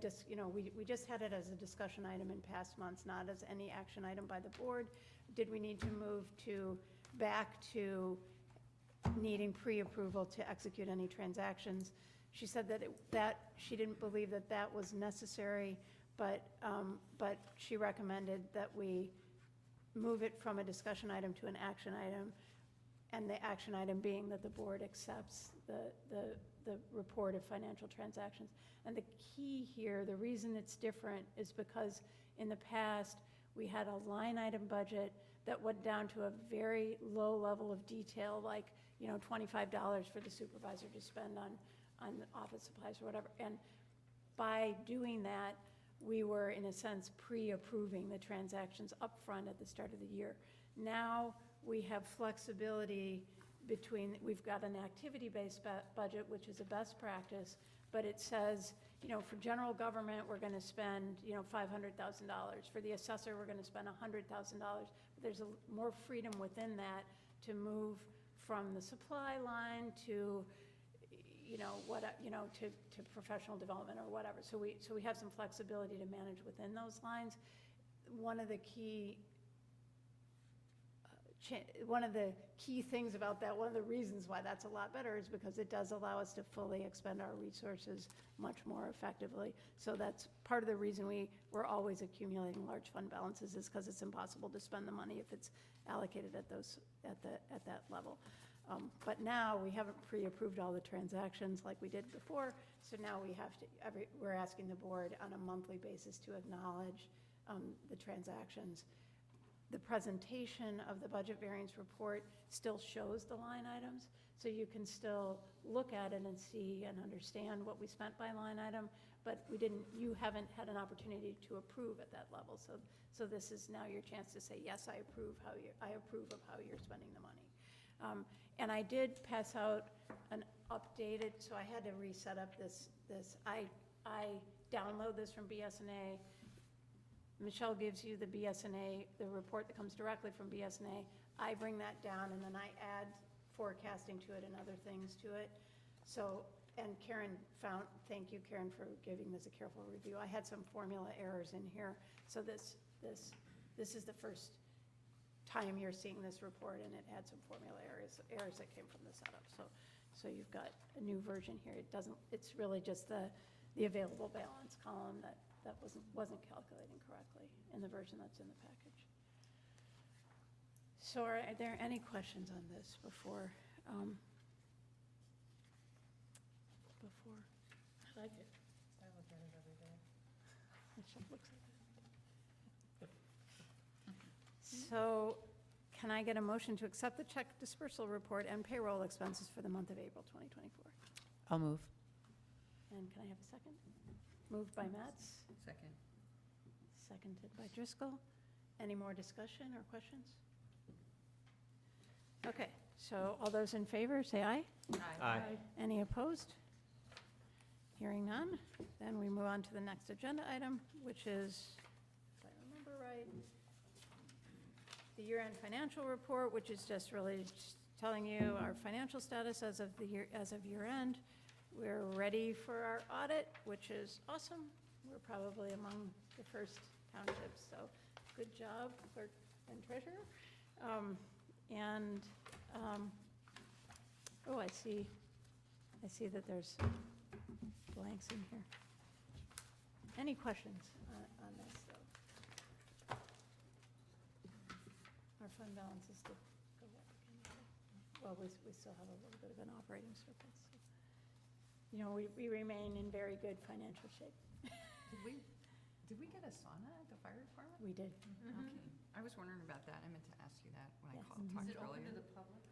we just had it as a discussion item in past months, not as any action item by the board. Did we need to move back to needing pre-approval to execute any transactions? She said that she didn't believe that was necessary, but she recommended that we move it from a discussion item to an action item, and the action item being that the board accepts the report of financial transactions. And the key here, the reason it's different, is because in the past, we had a line item budget that went down to a very low level of detail, like, $25 for the supervisor to spend on office supplies or whatever. And by doing that, we were, in a sense, pre-approving the transactions upfront at the start of the year. Now, we have flexibility between, we've got an activity-based budget, which is a best practice, but it says, for general government, we're gonna spend, $500,000. For the assessor, we're gonna spend $100,000. There's more freedom within that to move from the supply line to, to professional development or whatever. So we have some flexibility to manage within those lines. One of the key things about that, one of the reasons why that's a lot better is because it does allow us to fully expend our resources much more effectively. So that's part of the reason we're always accumulating large fund balances, is because it's impossible to spend the money if it's allocated at that level. But now we haven't pre-approved all the transactions like we did before, so now we're asking the board on a monthly basis to acknowledge the transactions. The presentation of the budget variance report still shows the line items, so you can still look at it and see and understand what we spent by line item, but you haven't had an opportunity to approve at that level. So this is now your chance to say, yes, I approve of how you're spending the money. And I did pass out an updated, so I had to reset up this. I download this from BSNA. Michelle gives you the BSNA, the report that comes directly from BSNA. I bring that down and then I add forecasting to it and other things to it. So, and thank you, Karen, for giving this a careful review. I had some formula errors in here. So this is the first time you're seeing this report, and it had some formula errors that came from the setup. So you've got a new version here. It's really just the available balance column that wasn't calculating correctly in the version that's in the package. So are there any questions on this before? I like it. I look at it every day. Michelle looks at it. So can I get a motion to accept the check dispersal report and payroll expenses for the month of April 2024? I'll move. And can I have a second? Moved by Metz, Second. seconded by Driscoll. Any more discussion or questions? Okay, so all those in favor, say aye. Aye. Any opposed? Hearing none, then we move on to the next agenda item, which is, if I remember right, the year-end financial report, which is just really telling you our financial status as of year-end. We're ready for our audit, which is awesome. We're probably among the first townships, so good job, clerk and treasurer. I see that there's blanks in here. Any questions on this, though? Our fund balances did go up again. Well, we still have a little bit of an operating surplus. So. We remain in very good financial shape. Did we get a sauna at the fire department? We did. Okay. I was wondering about that. I meant to ask you that when I Yes. talked Is it open earlier. to the public?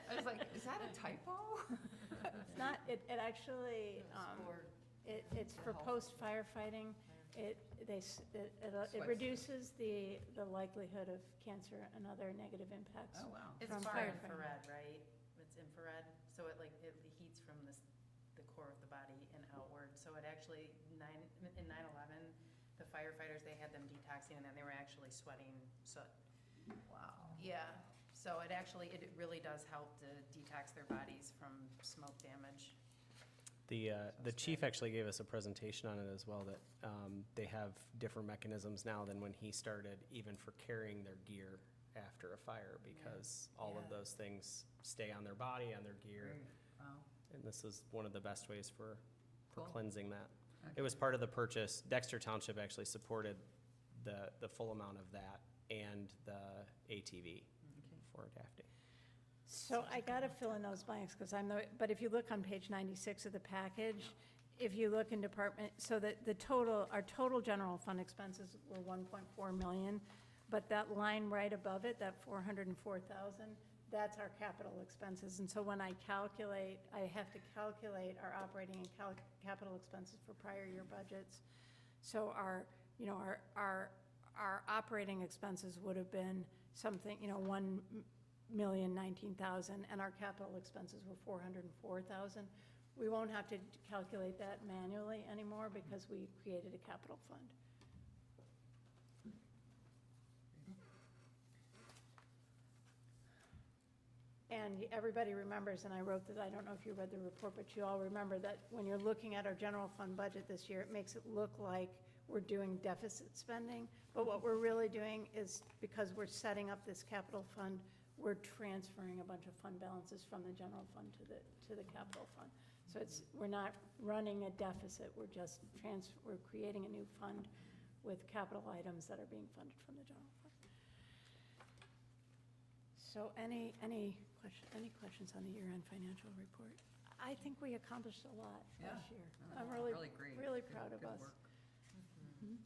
I was like, is that a typo? It's not, it actually, it's for post firefighting. It reduces the likelihood of cancer and other negative impacts. Oh, wow. It's From far firefighting. infrared, right? It's infrared, so it heats from the core of the body and outward. So it actually, in 9/11, the firefighters, they had them detoxing and then they were actually sweating soot. Wow. Yeah, so it really does help to detox their bodies from smoke damage. The chief actually gave us a presentation on it as well, that they have different mechanisms now than when he started, even for carrying their gear after a fire, because all of Yeah. those things stay on their body, on their gear. Wow. And this is one of the best ways for Cool. cleansing that. Okay. It was part of the purchase. Dexter Township actually supported the full amount of that and the ATV Okay. for Daphne. So I gotta fill in those blanks, because but if you look on page 96 of the package, if you look in department, so that our total general fund expenses were 1.4 million, but that line right above it, that 404,000, that's our capital expenses. And so when I calculate, I have to calculate our operating and capital expenses for prior year budgets. So our operating expenses would have been something, $1,019,000, and our capital expenses were $404,000. We won't have to calculate that manually anymore because we created a capital fund. And everybody remembers, and I wrote that, I don't know if you read the report, but you all remember that when you're looking at our general fund budget this year, it makes it look like we're doing deficit spending. But what we're really doing is, because we're setting up this capital fund, we're transferring a bunch of fund balances from the general fund to the capital fund. So we're not running a deficit, we're just we're creating a new fund with capital items that are being funded from the general fund. So any questions on the year-end financial report? I think we accomplished a lot Yeah. this year. No, I'm really great. really Good- proud of good us. work. Mhm.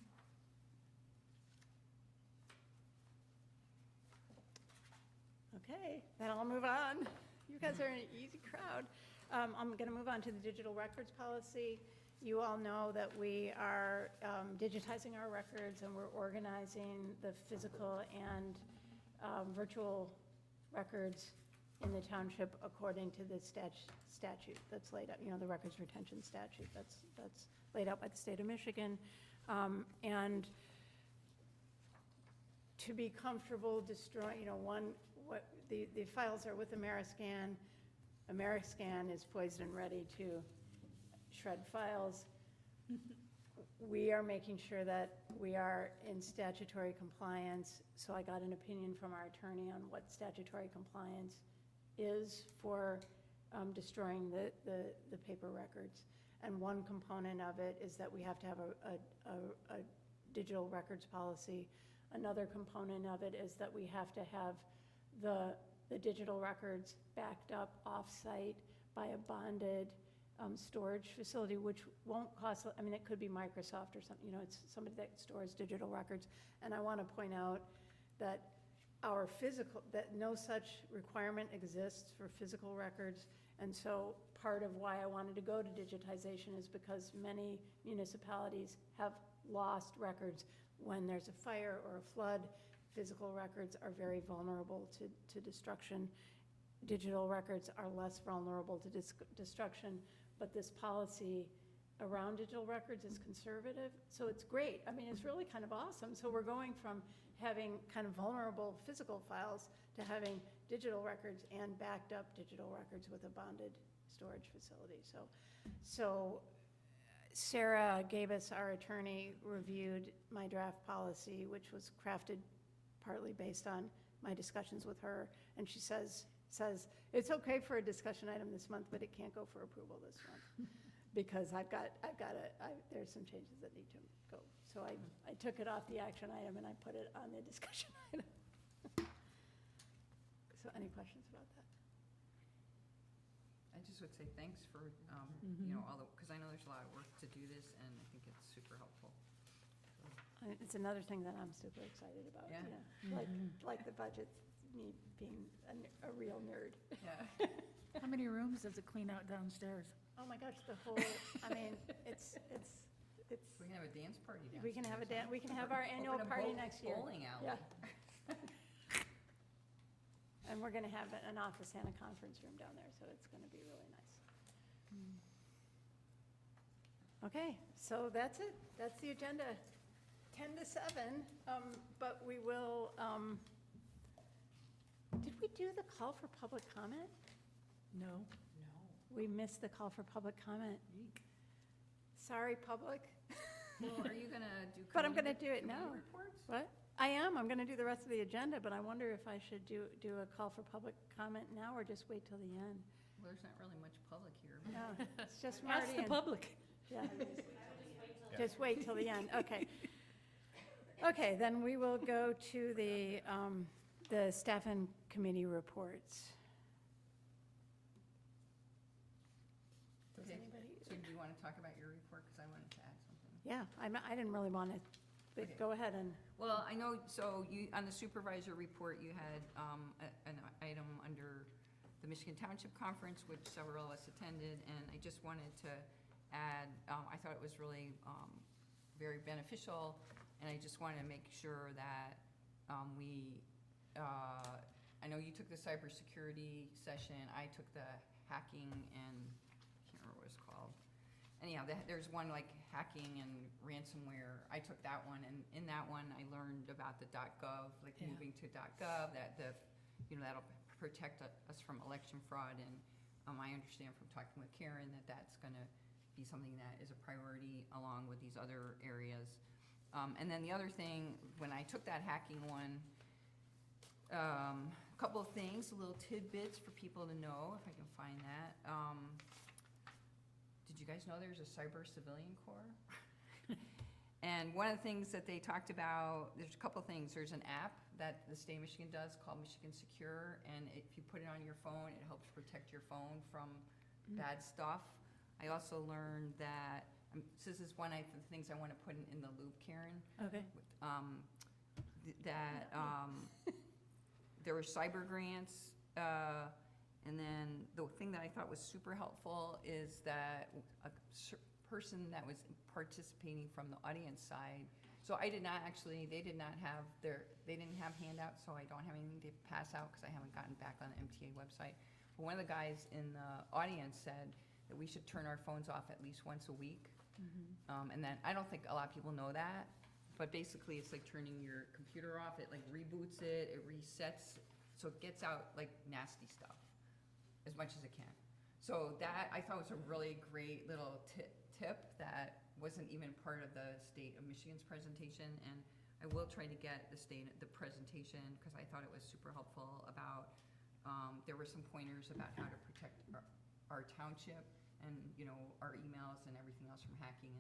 Okay, then I'll move on. You guys are an easy crowd. I'm going to move on to the digital records policy. You all know that we are digitizing our records, and we're organizing the physical and virtual records in the township according to the statute that's laid out, the records retention statute that's laid out by the state of Michigan. And to be comfortable destroying, the files are with Ameriscan. Ameriscan is poised and ready to shred files. We are making sure that we are in statutory compliance. So I got an opinion from our attorney on what statutory compliance is for destroying the paper records. And one component of it is that we have to have a digital records policy. Another component of it is that we have to have the digital records backed up off-site by a bonded storage facility, which won't cost, it could be Microsoft or something, it's somebody that stores digital records. And I want to point out that that no such requirement exists for physical records. And so part of why I wanted to go to digitization is because many municipalities have lost records. When there's a fire or a flood, physical records are very vulnerable to destruction. Digital records are less vulnerable to destruction, but this policy around digital records is conservative, so it's great. It's really kind of awesome. So we're going from having kind of vulnerable physical files to having digital records and backed up digital records with a bonded storage facility. So Sarah gave us, our attorney, reviewed my draft policy, which was crafted partly based on my discussions with her, and she says it's okay for a discussion item this month, but it can't go for approval this month because there's some changes that need to go. So I took it off the action item and I put it on the discussion item. So any questions about that? I just would say thanks for, because I know there's a lot of work to do this, and I think it's super helpful. It's another thing that I'm super excited about. Yeah. Like the budget, me being a real nerd. Yeah. How many rooms does it clean out downstairs? Oh my gosh, the whole, it's. We can have a dance party downstairs. We can have we can have our annual Open a party next year. bowling alley. Yeah. And we're gonna have an office and a conference room down there, so it's gonna be really nice. Okay, so that's it. That's the agenda. 10 to 7, but we will, did we do the call for public comment? No. We missed the call for public comment. Sorry, public. Well, are you gonna do? But I'm gonna do it committee now. reports? What? I am. I'm gonna do the rest of the agenda, but I wonder if I should do a call for public comment now or just wait till the end. Well, there's not really much public here. No, it's just Marty Ask the and. public. Yeah. Just wait till the end, okay. Okay, then we will go to the staff and committee reports. Does Okay, anybody? so do you want to talk about your report, because I wanted to add something? Yeah, I didn't really want to, but Okay. go ahead and, Well, I know, so you, on the supervisor report, you had an item under the Michigan Township Conference, which several of us attended, and I just wanted to add, I thought it was really very beneficial, and I just wanted to make sure that we I know you took the cybersecurity session, I took the hacking and, I can't remember what it's called. Anyhow, there's one like hacking and ransomware, I took that one, and in that one, I learned about the .gov, like Yeah. moving to .gov, that that'll protect us from election fraud, and I understand from talking with Karen that that's gonna be something that is a priority along with these other areas. And then the other thing, when I took that hacking one, a couple of things, little tidbits for people to know, if I can find that. Did you guys know there's a cyber civilian corps? And one of the things that they talked about, there's a couple of things. There's an app that the state of Michigan does called Michigan Secure, and if you put it on your phone, it helps protect your phone from bad stuff. I also learned that, so this is one of the things I want to put in the loop, Karen, Okay. that there were cyber grants, and then the thing that I thought was super helpful is that a person that was participating from the audience side, so I did not actually, they didn't have handouts, so I don't have anything to pass out because I haven't gotten back on the MTA website. But one of the guys in the audience said that we should turn our phones off at least once a week. And then, I don't think a lot of people know that, but basically it's like turning your computer off, it like reboots it, it resets, so it gets out like nasty stuff as much as it can. So that, I thought was a really great little tip that wasn't even part of the state of Michigan's presentation, and I will try to get the presentation, because I thought it was super helpful about, there were some pointers about how to protect our township and, our emails and everything else from hacking.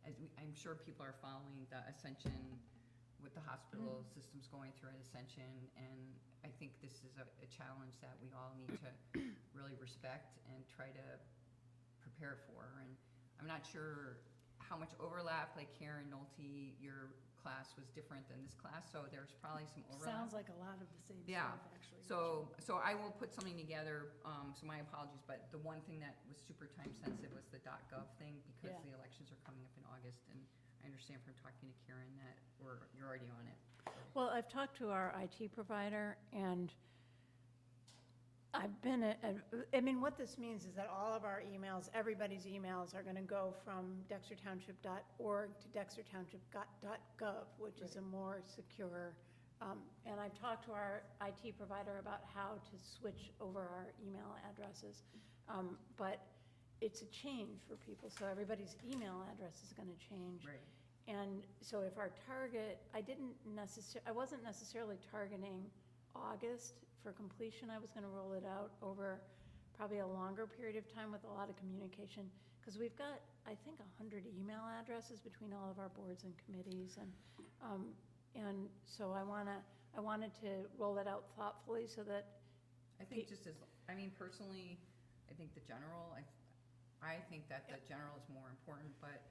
And I'm sure people are following the Ascension, with the hospital systems going through at Ascension, and I think this is a challenge that we all need to really respect and try to prepare for. And I'm not sure how much overlap, like Karen Nolte, your class was different than this class, so there's probably some overlap. Sounds like a lot of the same Yeah. stuff, actually. So I will put something together, so my apologies, but the one thing that was super time sensitive was the .gov thing, because Yeah. the elections are coming up in August, and I understand from talking to Karen that you're already on it. Well, I've talked to our IT provider, and I've been, I mean, what this means is that all of our emails, everybody's emails are gonna go from dextertownship.org to dextertownship.gov, which is a more secure, and I've talked to our IT provider about how to switch over our email addresses. But it's a change for people, so everybody's email address is gonna change. Right. And so if our target, I wasn't necessarily targeting August for completion. I was gonna roll it out over probably a longer period of time with a lot of communication, because we've got, I think, 100 email addresses between all of our boards and committees, and so I wanted to roll it out thoughtfully so that, I think personally, I think the general, I think that the general is more important, but,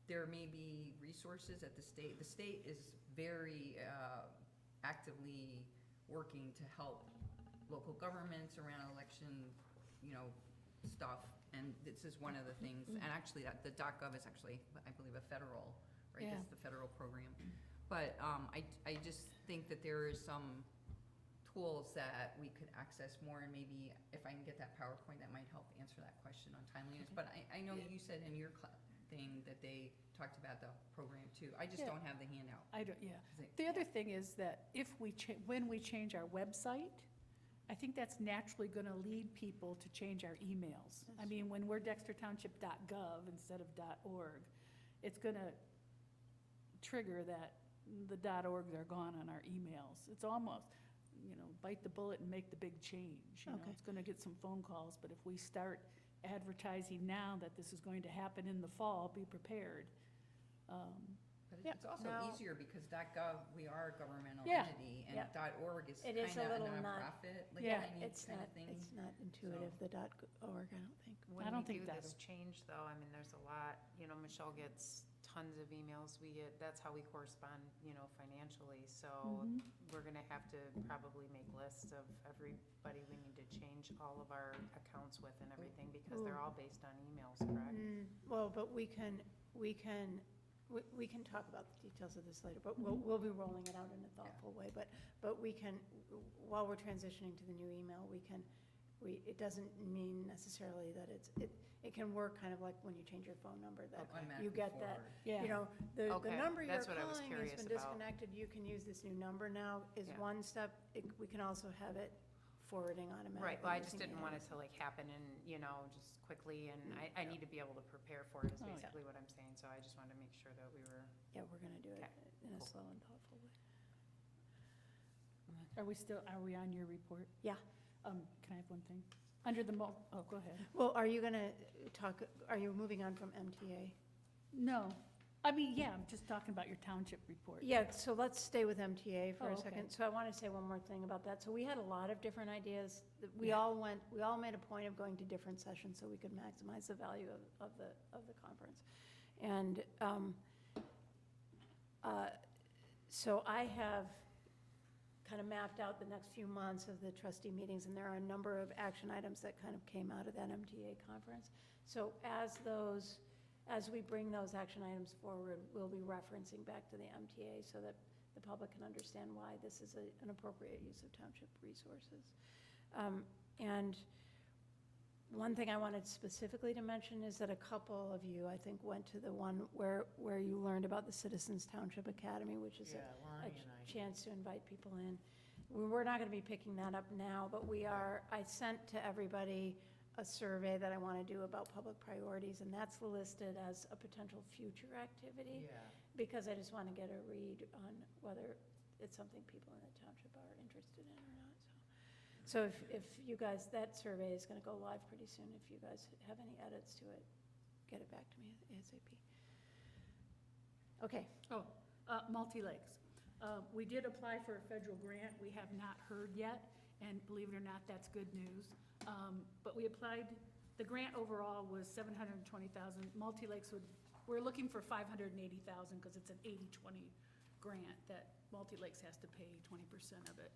there may be resources at the state. The state is very, actively working to help local governments around election, stuff, and this is one of the things, and actually, the .gov is actually, I believe, a federal, right, Yeah. this is the federal program. But, I just think that there is some tools that we could access more, and maybe if I can get that PowerPoint, that might help answer that question on timeliness. But I know you said in your thing that they talked about the program too. I just Yeah. don't have the handout. I don't, yeah. 'Cause it- The other thing is that when we change our website, I think that's naturally gonna lead people to change our emails. I mean, when we're dextertownship.gov instead of .org, it's gonna trigger that the .orgs are gone on our emails. It's almost, bite the bullet and make the big change, Okay. It's gonna get some phone calls, but if we start advertising now that this is going to happen in the fall, be prepared. But Yeah, it's also no. easier because .gov, we are a governmental Yeah, entity, and yeah. .org is It kind is a of a little not- nonprofit, like Yeah. tiny it's kind not, of thing. it's not intuitive, the .org, I don't think. I When don't we think do this that'll- change, though, I mean, there's a lot, Michelle gets tons of emails, that's how we correspond, financially, so Mhm. we're gonna have to probably make lists of everybody we need to change all of our accounts with and everything, because they're all based on emails, correct? Well, but we can we can talk about the details of this later, but we'll be rolling it out in a thoughtful way. But we can, while we're transitioning to the new email, it doesn't mean necessarily that it can work kind of like when you change your phone number, that you get that, Yeah. you know, the Okay, number you're that's what I was calling has curious been about. disconnected, you can use this new number now, is Yeah. one step. We can also have it forwarding automatically. Right, well, I just using didn't want it to like happen and, you know, just quickly, and I need to be able to prepare for it, is Oh, yeah. basically what I'm saying, so I just wanted to make sure that we were, Yeah, we're gonna do it Okay, in a cool. slow and thoughtful way. Are we on your report? Yeah. Can I have one thing? Under the oh, go ahead. Well, are you gonna are you moving on from MTA? No, I mean, yeah, I'm just talking about your township report. Yeah, so let's stay with MTA for Oh, a okay. second. So I want to say one more thing about that. So we had a lot of different ideas. We Yeah. all made a point of going to different sessions so we could maximize the value of the conference. And so I have kind of mapped out the next few months of the trustee meetings, and there are a number of action items that kind of came out of that MTA conference. So as we bring those action items forward, we'll be referencing back to the MTA so that the public can understand why this is an appropriate use of township resources. And one thing I wanted specifically to mention is that a couple of you, I think, went to the one where you learned about the Citizens Township Academy, which is a chance to invite people in. We're not going to be picking that up now, but I sent to everybody a survey that I want to do about public priorities, and that's listed as a potential future activity. Because I just want to get a read on whether it's something people in the township are interested in or not, so if you guys, that survey is gonna go live pretty soon. If you guys have any edits to it, get it back to me ASAP. Okay, Multi-Lakes. We did apply for a federal grant. We have not heard yet, and believe it or not, that's good news. But we applied, the grant overall was $720,000. Multi-Lakes we're looking for $580,000 because it's an 80-20 grant that Multi-Lakes has to pay 20% of it.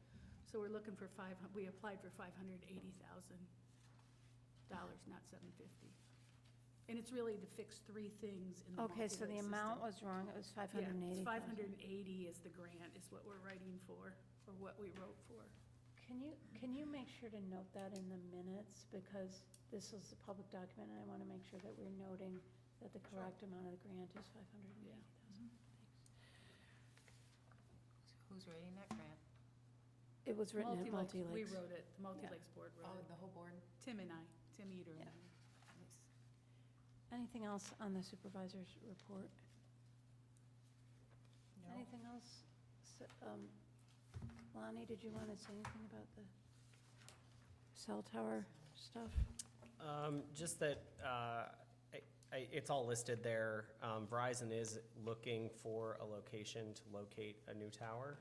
So we're looking for we applied for $580,000, not $750,000. And it's really to fix 3 things in the okay, Multi-Lakes so the amount was wrong. It was 580. Yeah, 580 is the grant, is what we're writing for, or what we wrote for. Can you make sure to note that in the minutes, because this is a public document, and I want to make sure that we're noting that the correct amount of the grant is 580,000. who's writing that grant? It was written at Multi-Lakes. We wrote it, the Multi-Lakes Board wrote it. The whole board? Tim and I, Tim Eater and Yeah. I. Anything else on the supervisor's report? No. Anything else? Lonnie, did you want to say anything about the cell tower stuff? Just that, it's all listed there. Verizon is looking for a location to locate a new tower.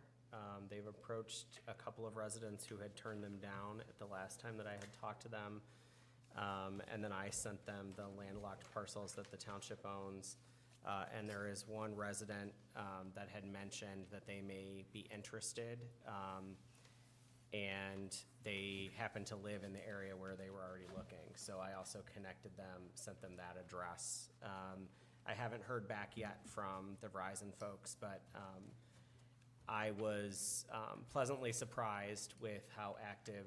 They've approached a couple of residents who had turned them down at the last time that I had talked to them. And then I sent them the landlocked parcels that the township owns. And there is one resident that had mentioned that they may be interested. And they happen to live in the area where they were already looking. So I also connected them, sent them that address. I haven't heard back yet from the Verizon folks, but I was pleasantly surprised with how active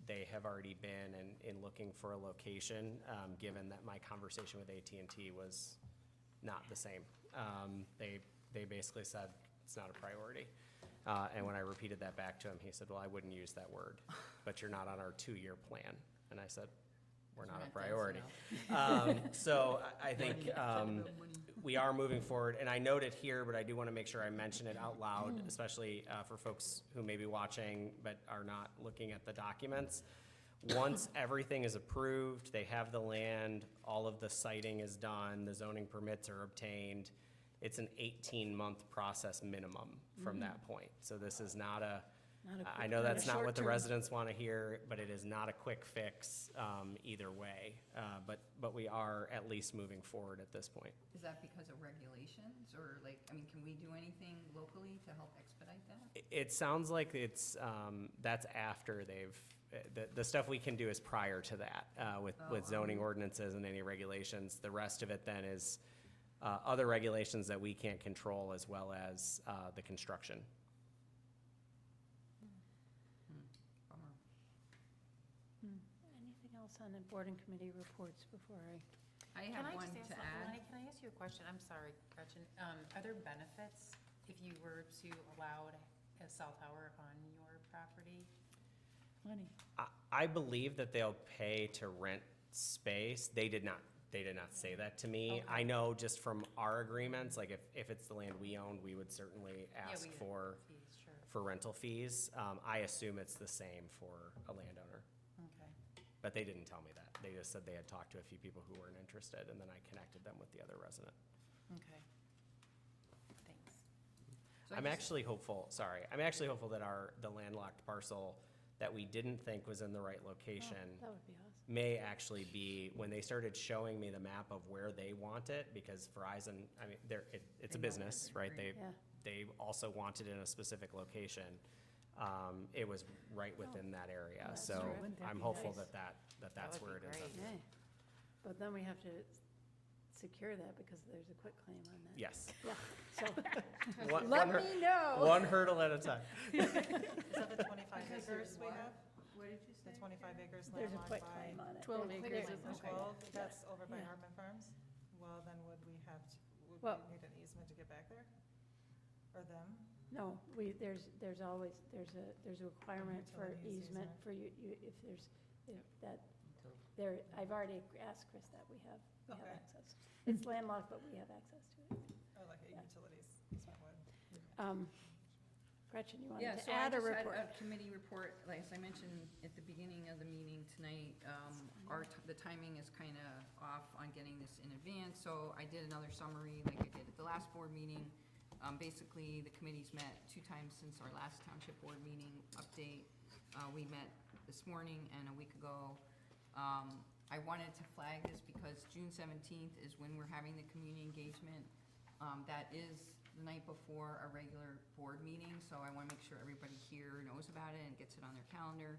they have already been in looking for a location, given that my conversation with AT&T was not the same. They basically said it's not a priority. And when I repeated that back to him, he said, well, I wouldn't use that word, but you're not on our 2-year plan. And I said, we're not a priority. So I think we are moving forward, and I note it here, but I do want to make sure I mention it out loud, especially for folks who may be watching but are not looking at the documents. Once everything is approved, they have the land, all of the siting is done, the zoning permits are obtained, it's an 18-month process minimum from that point. So this is not a, I know that's not what the residents want to hear, but it is not a quick fix either way. But we are at least moving forward at this point. Is that because of regulations, or like, I mean, can we do anything locally to help expedite that? It sounds like it's, that's after they've, the stuff we can do is prior to that with zoning ordinances and any regulations. The rest of it then is other regulations that we can't control, as well as the construction. Bummer. Anything else on the board and committee reports before I Can have I one just to ask, add. Lenny, can I ask you a question? I'm sorry, Gretchen. Are there benefits if you were to allow a cell tower on your property? Money. I believe that they'll pay to rent space. They did not say that to me. Okay. I know just from our agreements, like if it's the land we owned, we would certainly Yeah, ask we- for Fees, sure. rental fees. I assume it's the same for a landowner, Okay. but they didn't tell me that. They just said they had talked to a few people who weren't interested, and then I connected them with the other resident. Okay. Thanks. So I I'm just- actually hopeful, that the landlocked parcel that we didn't think was in the right location that would be awesome. may actually be, when they started showing me the map of where they want it, because Verizon, I mean, it's a They know business, right? everything. Yeah. They also want it in a specific location. It was right within that area, That's so terrific. Wouldn't that I'm be hopeful nice? that's would where be it ends up. great. being. Okay. But then we have to secure that because there's a quick claim on that. Yes. Yeah, so One- let one hur- me know. One hurdle at a time. Is that the 25 Because acres there's we what? have? What did you The 25 acres There's a landlocked quick by? claim on it. 12 There's- acres there's- is The 12, Yeah. that's over by Yeah. Hartman Farms? Well, then would we have, would Well- we need an easement to get back there? Or them? No, there's always, there's a requirement for Utilities easement easement. for you, if there's, if that, there, I've already asked Chris that we have Okay. access. It's landlocked, but we have access to it. Or like a Yeah. utilities easement would? Gretchen, you Yeah, wanted so to I add a just had report? a committee report, like as I mentioned at the beginning of the meeting tonight, the timing is kind of off on getting this in advance, so I did another summary like I did at the last board meeting. Basically, the committee's met 2 times since our last township board meeting update. We met this morning and a week ago. I wanted to flag this because June 17th is when we're having the community engagement. That is the night before a regular board meeting, so I want to make sure everybody here knows about it and gets it on their calendar.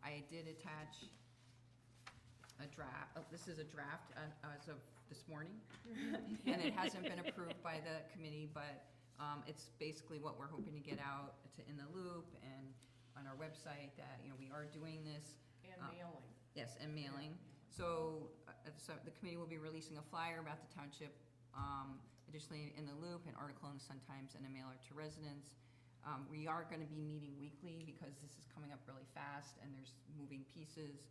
I did attach a draft, this is a draft as of this morning, and it hasn't been approved by the committee, but it's basically what we're hoping to get out to In the Loop and on our website that, we are doing this. And Uh, mailing. Yes, and mailing. So the committee will be releasing a flyer about the township, additionally In the Loop, an article in the Sun-Times, and a mailer to residents. We are gonna be meeting weekly because this is coming up really fast and there's moving pieces.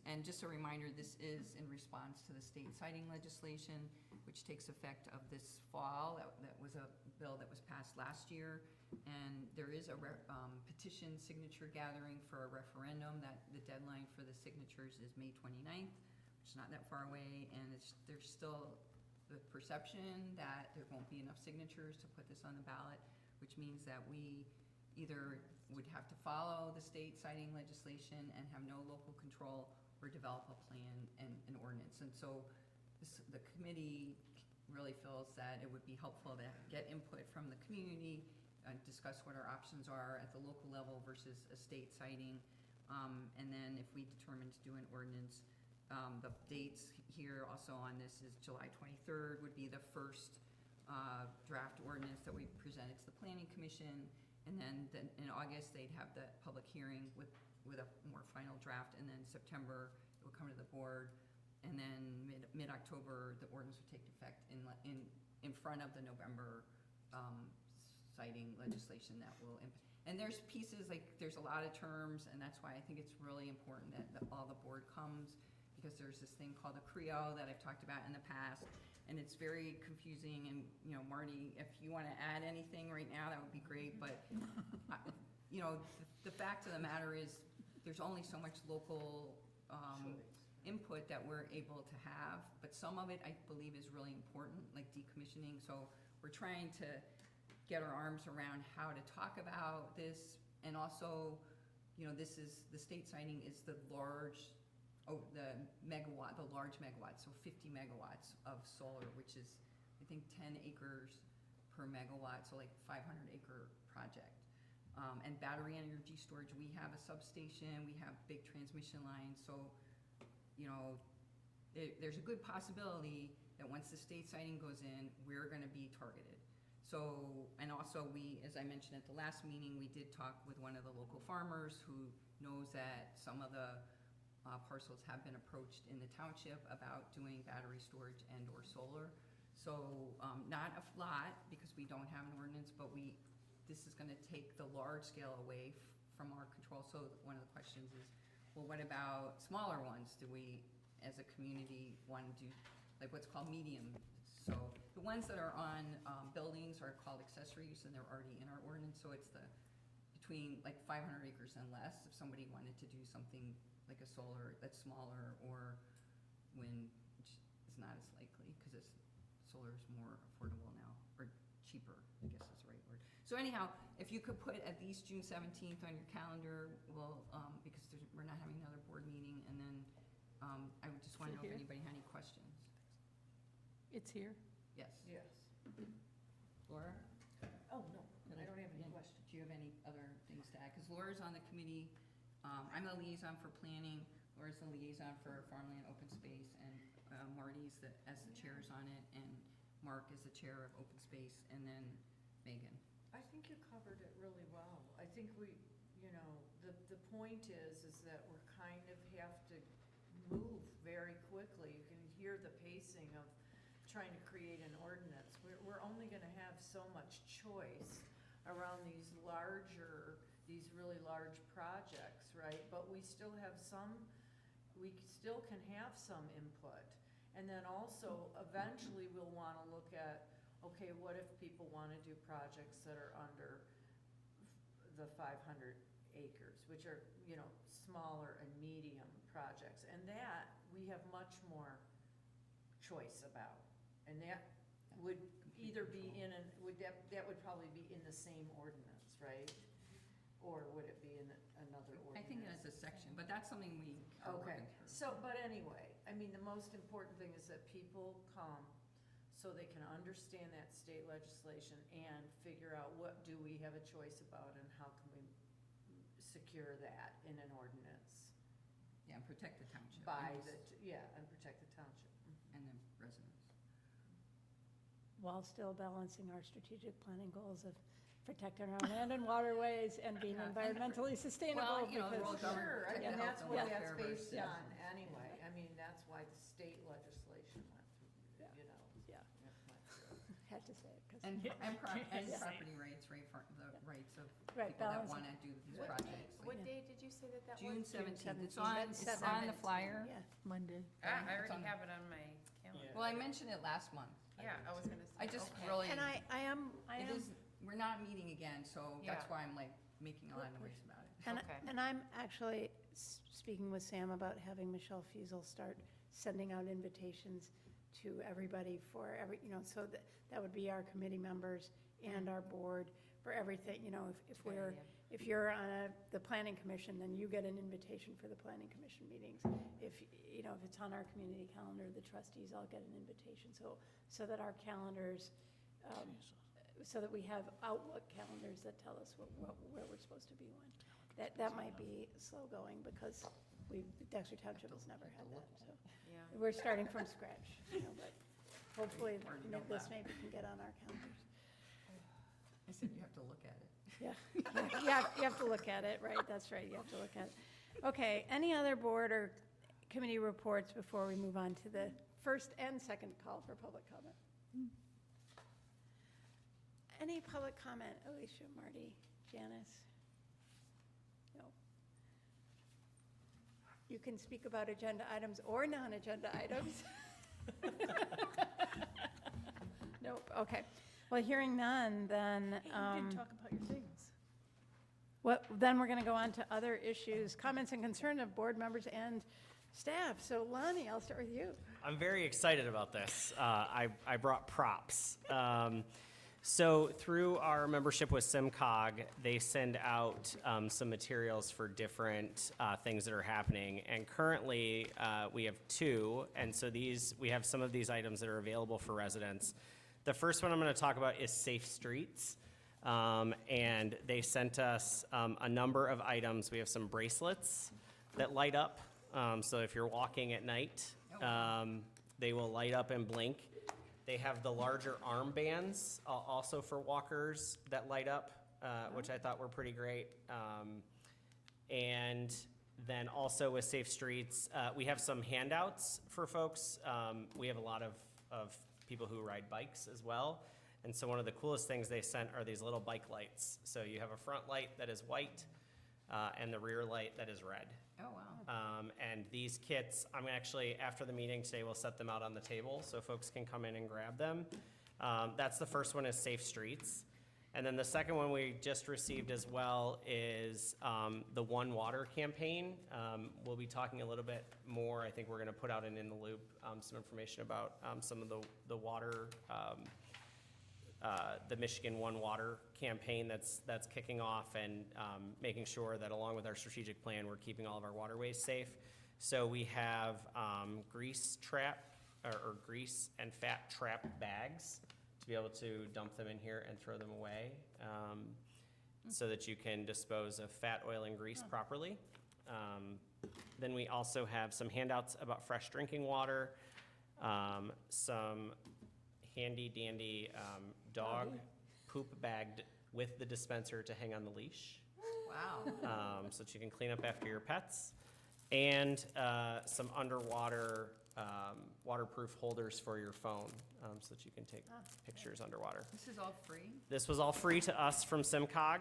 And just a reminder, this is in response to the state citing legislation, which takes effect of this fall. That was a bill that was passed last year. And there is a petition signature gathering for a referendum that the deadline for the signatures is May 29th, which is not that far away. And there's still the perception that there won't be enough signatures to put this on the ballot, which means that we either would have to follow the state citing legislation and have no local control, or develop a plan and an ordinance. And so the committee really feels that it would be helpful to get input from the community, discuss what our options are at the local level versus a state citing. And then if we determine to do an ordinance, the dates here also on this is July 23rd would be the first draft ordinance that we presented to the planning commission. And then in August, they'd have the public hearing with a more final draft, and then September, it would come to the board. And then mid-October, the ordinance would take effect in front of the November citing legislation that will, and there's pieces, like, there's a lot of terms, and that's why I think it's really important that all the board comes, because there's this thing called a CREO that I've talked about in the past, and it's very confusing, and, Marty, if you want to add anything right now, that would be great, but, the fact of the matter is, there's only so much local input that we're able to have, but some of it, I believe, is really important, like decommissioning, so we're trying to get our arms around how to talk about this, and also, this is, the state citing is the large megawatts, so 50 megawatts of solar, which is, I think, 10 acres per megawatt, so like 500-acre project. And battery energy storage, we have a substation, we have big transmission lines, so, there's a good possibility that once the state sighting goes in, we're gonna be targeted. So, and also as I mentioned at the last meeting, we did talk with one of the local farmers who knows that some of the parcels have been approached in the township about doing battery storage and/or solar. So, not a lot, because we don't have an ordinance, but this is gonna take the large scale away from our control. So one of the questions is, well, what about smaller ones? Do we, as a community, want to do, like what's called medium? So the ones that are on buildings are called accessory use, and they're already in our ordinance, so it's between like 500 acres and less, if somebody wanted to do something like a solar that's smaller, or wind, which is not as likely, because solar is more affordable now, or cheaper, I guess is the right word. So anyhow, if you could put at least June 17th on your calendar, well, because we're not having another board meeting, and then I would just want to know if anybody had any questions. It's here? Yes. Yes. Laura? Oh, no, I don't have any questions. Do you have any other things to add? Because Laura's on the committee. I'm the liaison for planning. Laura's the liaison for farmland, open space, and Marty's as the chair is on it, and Mark is the chair of open space, and then Megan. I think you covered it really well. I think the point is that we're kind of have to move very quickly. You can hear the pacing of trying to create an ordinance. We're only gonna have so much choice around these really large projects, right? But we still can have some input. And then also, eventually, we'll wanna look at, okay, what if people wanna do projects that are under the 500 acres, which are, smaller and medium projects? And that, we have much more choice about. And that would either be that would probably be in the same ordinance, right? Or would it be in another ordinance? I think that's a section, but that's something we are Okay, working through. but anyway, I mean, the most important thing is that people come so they can understand that state legislation and figure out what do we have a choice about and how can we secure that in an ordinance Yeah, and protect the township. and protect the township. And the residents. While still balancing our strategic planning goals of protecting our land and waterways and being Yeah, and- environmentally sustainable. Well, the because- rural government. Sure, I protect mean, the that's health what and that's welfare of our based on citizens. anyway. I mean, that's why the state legislation went through, Yeah. went through. Had to say it, 'cause- And Yeah. property rights, right, for the rights of Right, people that balancing. wanna do these What projects. What day did you say that was? June 17th, it's 17th. on, on the flyer. Yeah. Monday. I It's already on- have it on my calendar. Well, I mentioned it last month. Yeah, I was gonna say. I just okay. really, And I am, it is, we're not meeting again, so that's Yeah. why I'm like making a lot of noise about it. Okay. and I'm actually speaking with Sam about having Michelle Fiesel start sending out invitations to everybody for so that would be our committee members and our board for everything, if Good we're, idea. if you're on the planning commission, then you get an invitation for the planning commission meetings. If it's on our community calendar, the trustees all get an invitation, so that our calendars, so that we have Outlook calendars that tell us where we're supposed to be when. That might be slow going, because Dexter Township has never had that, so. Yeah. We're starting from scratch, but hopefully, Already know this that. maybe can get on our calendars. I said you have to look at it. Yeah, you have to look at it, right, that's right, you have to look at it. Okay, any other board or committee reports before we move on to the first and second call for public comment? Any public comment? Alicia, Marty, Janice? No. You can speak about agenda items or non-agenda items. Nope, okay. Well, hearing none, then, Hey, you didn't talk about your things. then we're going to go on to other issues, comments and concern of board members and staff. So Lonnie, I'll start with you. I'm very excited about this. I brought props. So through our membership with SimCog, they send out some materials for different things that are happening. And currently, we have two. And so we have some of these items that are available for residents. The first one I'm going to talk about is Safe Streets. And they sent us a number of items. We have some bracelets that light up. So if you're walking at night, They will light up and blink. They have the larger armbands also for walkers that light up, which I thought were pretty great. And then also with Safe Streets, we have some handouts for folks. We have a lot of people who ride bikes as well. And so one of the coolest things they sent are these little bike lights. So you have a front light that is white and the rear light that is red. Oh, wow. And these kits, I'm actually, after the meeting today, we'll set them out on the table so folks can come in and grab them. That's the first one is Safe Streets. And then the second one we just received as well is the One Water campaign. We'll be talking a little bit more. I think we're gonna put out an In the Loop, some information about some of the water, the Michigan One Water campaign that's kicking off, and making sure that along with our strategic plan, we're keeping all of our waterways safe. So we have grease and fat trap bags to be able to dump them in here and throw them away, so that you can dispose of fat, oil, and grease properly. Then we also have some handouts about fresh drinking water, some handy dandy dog poop bagged with the dispenser to hang on the leash, Wow. so that you can clean up after your pets, and some underwater waterproof holders for your phone, so that you can take pictures underwater. This is all free? This was all free to us from SimCog.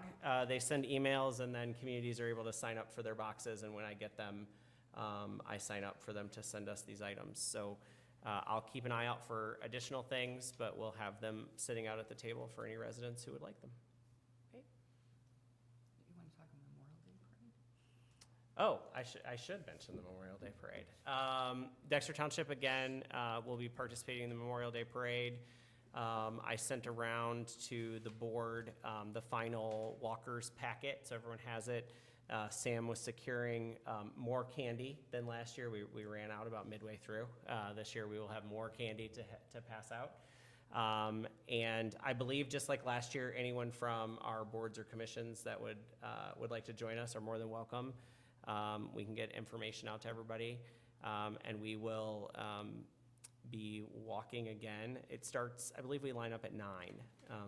They send emails, and then communities are able to sign up for their boxes, and when I get them, I sign up for them to send us these items. So I'll keep an eye out for additional things, but we'll have them sitting out at the table for any residents who would like them. You want to talk Memorial Day parade? Oh, I should mention the Memorial Day Parade. Dexter Township, again, will be participating in the Memorial Day Parade. I sent around to the board the final walkers packet, so everyone has it. Sam was securing more candy than last year. We ran out about midway through. This year we will have more candy to pass out. And I believe, just like last year, anyone from our boards or commissions that would like to join us are more than welcome. We can get information out to everybody, and we will be walking again. It starts, I believe we line up at 9.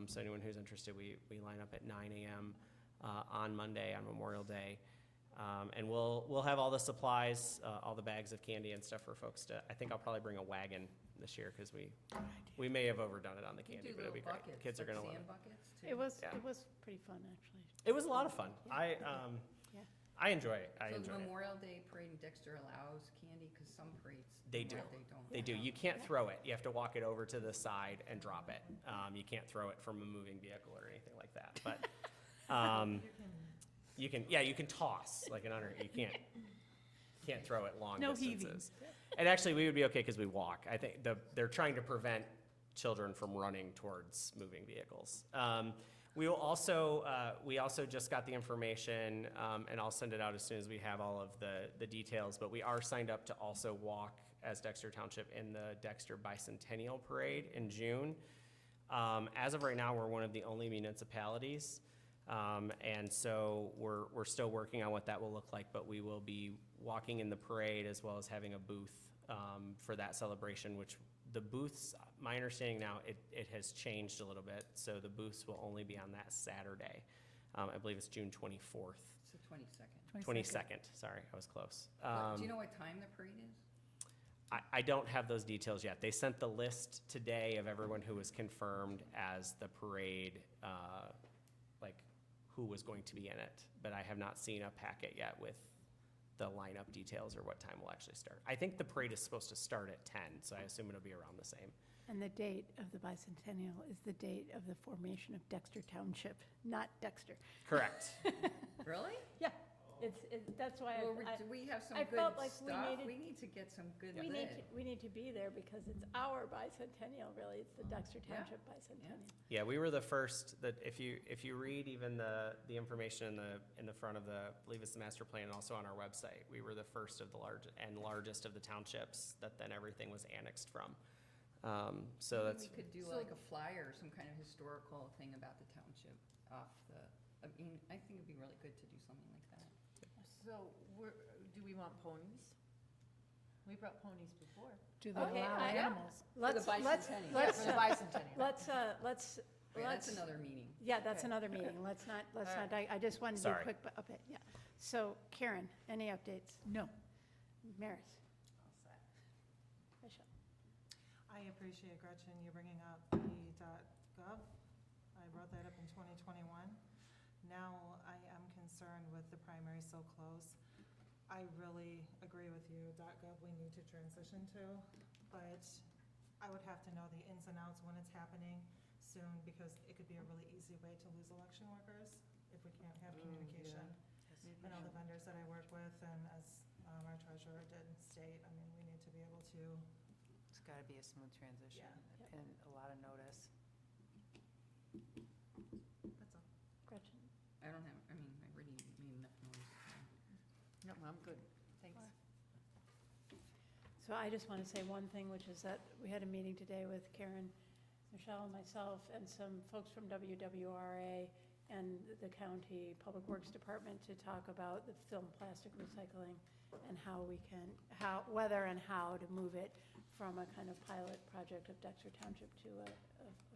So anyone who's interested, we line up at 9 a.m. On Monday, on Memorial Day. And we'll have all the supplies, all the bags of candy and stuff for folks to, I think I'll probably bring a wagon this year, because we may have overdone it on the candy, but it'll be great. Kids are gonna love it. Buckets too? It was, Yeah. it was pretty fun, actually. It was a lot of fun. Yeah. I enjoy it. I So enjoy the it. Memorial Day parade in Dexter allows candy, because some parades. They do. Memorial Day don't. They do. You can't throw it. You have to walk it over to the side and drop it. You can't throw it from a moving vehicle or anything like that, but, you can toss like an under. You can't throw it long No distances. And actually, we would be okay because we walk. I think they're trying to prevent children from running towards moving vehicles. We also just got the information, and I'll send it out as soon as we have all of the details. But we are signed up to also walk as Dexter Township in the Dexter Bicentennial Parade in June. As of right now, we're one of the only municipalities. And so we're still working on what that will look like, but we will be walking in the parade as well as having a booth for that celebration, which the booths, my understanding now, it has changed a little bit. So the booths will only be on that Saturday. I believe it's June 24th. It's the 22nd. 22nd, sorry, I was close. Do you know what time the parade is? I don't have those details yet. They sent the list today of everyone who was confirmed as the parade, like who was going to be in it. But I have not seen a packet yet with the lineup details or what time will actually start. I think the parade is supposed to start at 10, so I assume it'll be around the same. And the date of the bicentennial is the date of the formation of Dexter Township, not Dexter. Correct. Really? Yeah, that's why Well, do we have some I good felt like we stuff? needed- We need to get some good we lit. need to be there because it's our bicentennial, really. It's the Dexter Township bicentennial. Yeah, we were the first that if you read even the information in the front of the, I believe it's the master plan, and also on our website, we were the first of the largest of the townships that then everything was annexed from. So Maybe that's, we could do like a flyer, some kind of historical thing about the township off the, I mean, I think it'd be really good to do something like that. So, do we want ponies? We brought ponies before. Do they Okay, allow I- animals? Let's, bicentennial. let's, For the bicentennial. let's, Okay, that's let's, another meeting. yeah, that's Okay. another meeting. Let's not, I just wanted to do a Sorry. quick update, yeah. So Karen, any updates? No. Maris? All set. Michelle? I appreciate, Gretchen, you bringing up the .gov. I brought that up in 2021. Now I am concerned with the primary so close. I really agree with you, .gov we need to transition to, but I would have to know the ins and outs when it's happening soon, because it could be a really easy way to lose election workers if we can't have communication. And all the vendors that I work with, and as our treasurer did state, I mean, we need to be able to, It's gotta be a smooth transition Yeah. and a lot of notice. that's all. Gretchen? I don't have, I mean, I already made enough noise. No, I'm good. Thanks. So I just want to say one thing, which is that we had a meeting today with Karen, Michelle, and myself, and some folks from WWRA and the county Public Works Department to talk about the film plastic recycling and how we can, whether and how to move it from a kind of pilot project of Dexter Township to a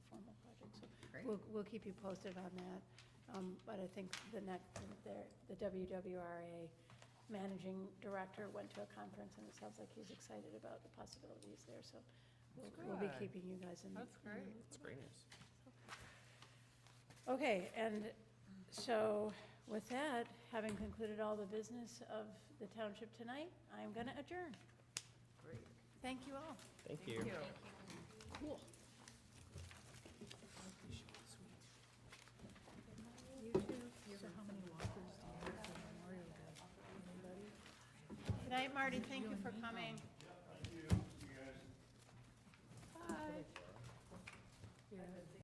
formal project. So Great. we'll keep you posted on that. But I think the WWRA managing director went to a conference, and it sounds like he's excited about the possibilities there, so we'll be Good. keeping you guys in. That's great. It's great news. Okay, and so with that, having concluded all the business of the township tonight, I'm going to adjourn. Great. Thank you all. Thank you. Cool. So how many walkers do you have for Memorial Day? Anybody? Good night, Marty, thank you for coming. Thank you, you guys. Bye. Yeah.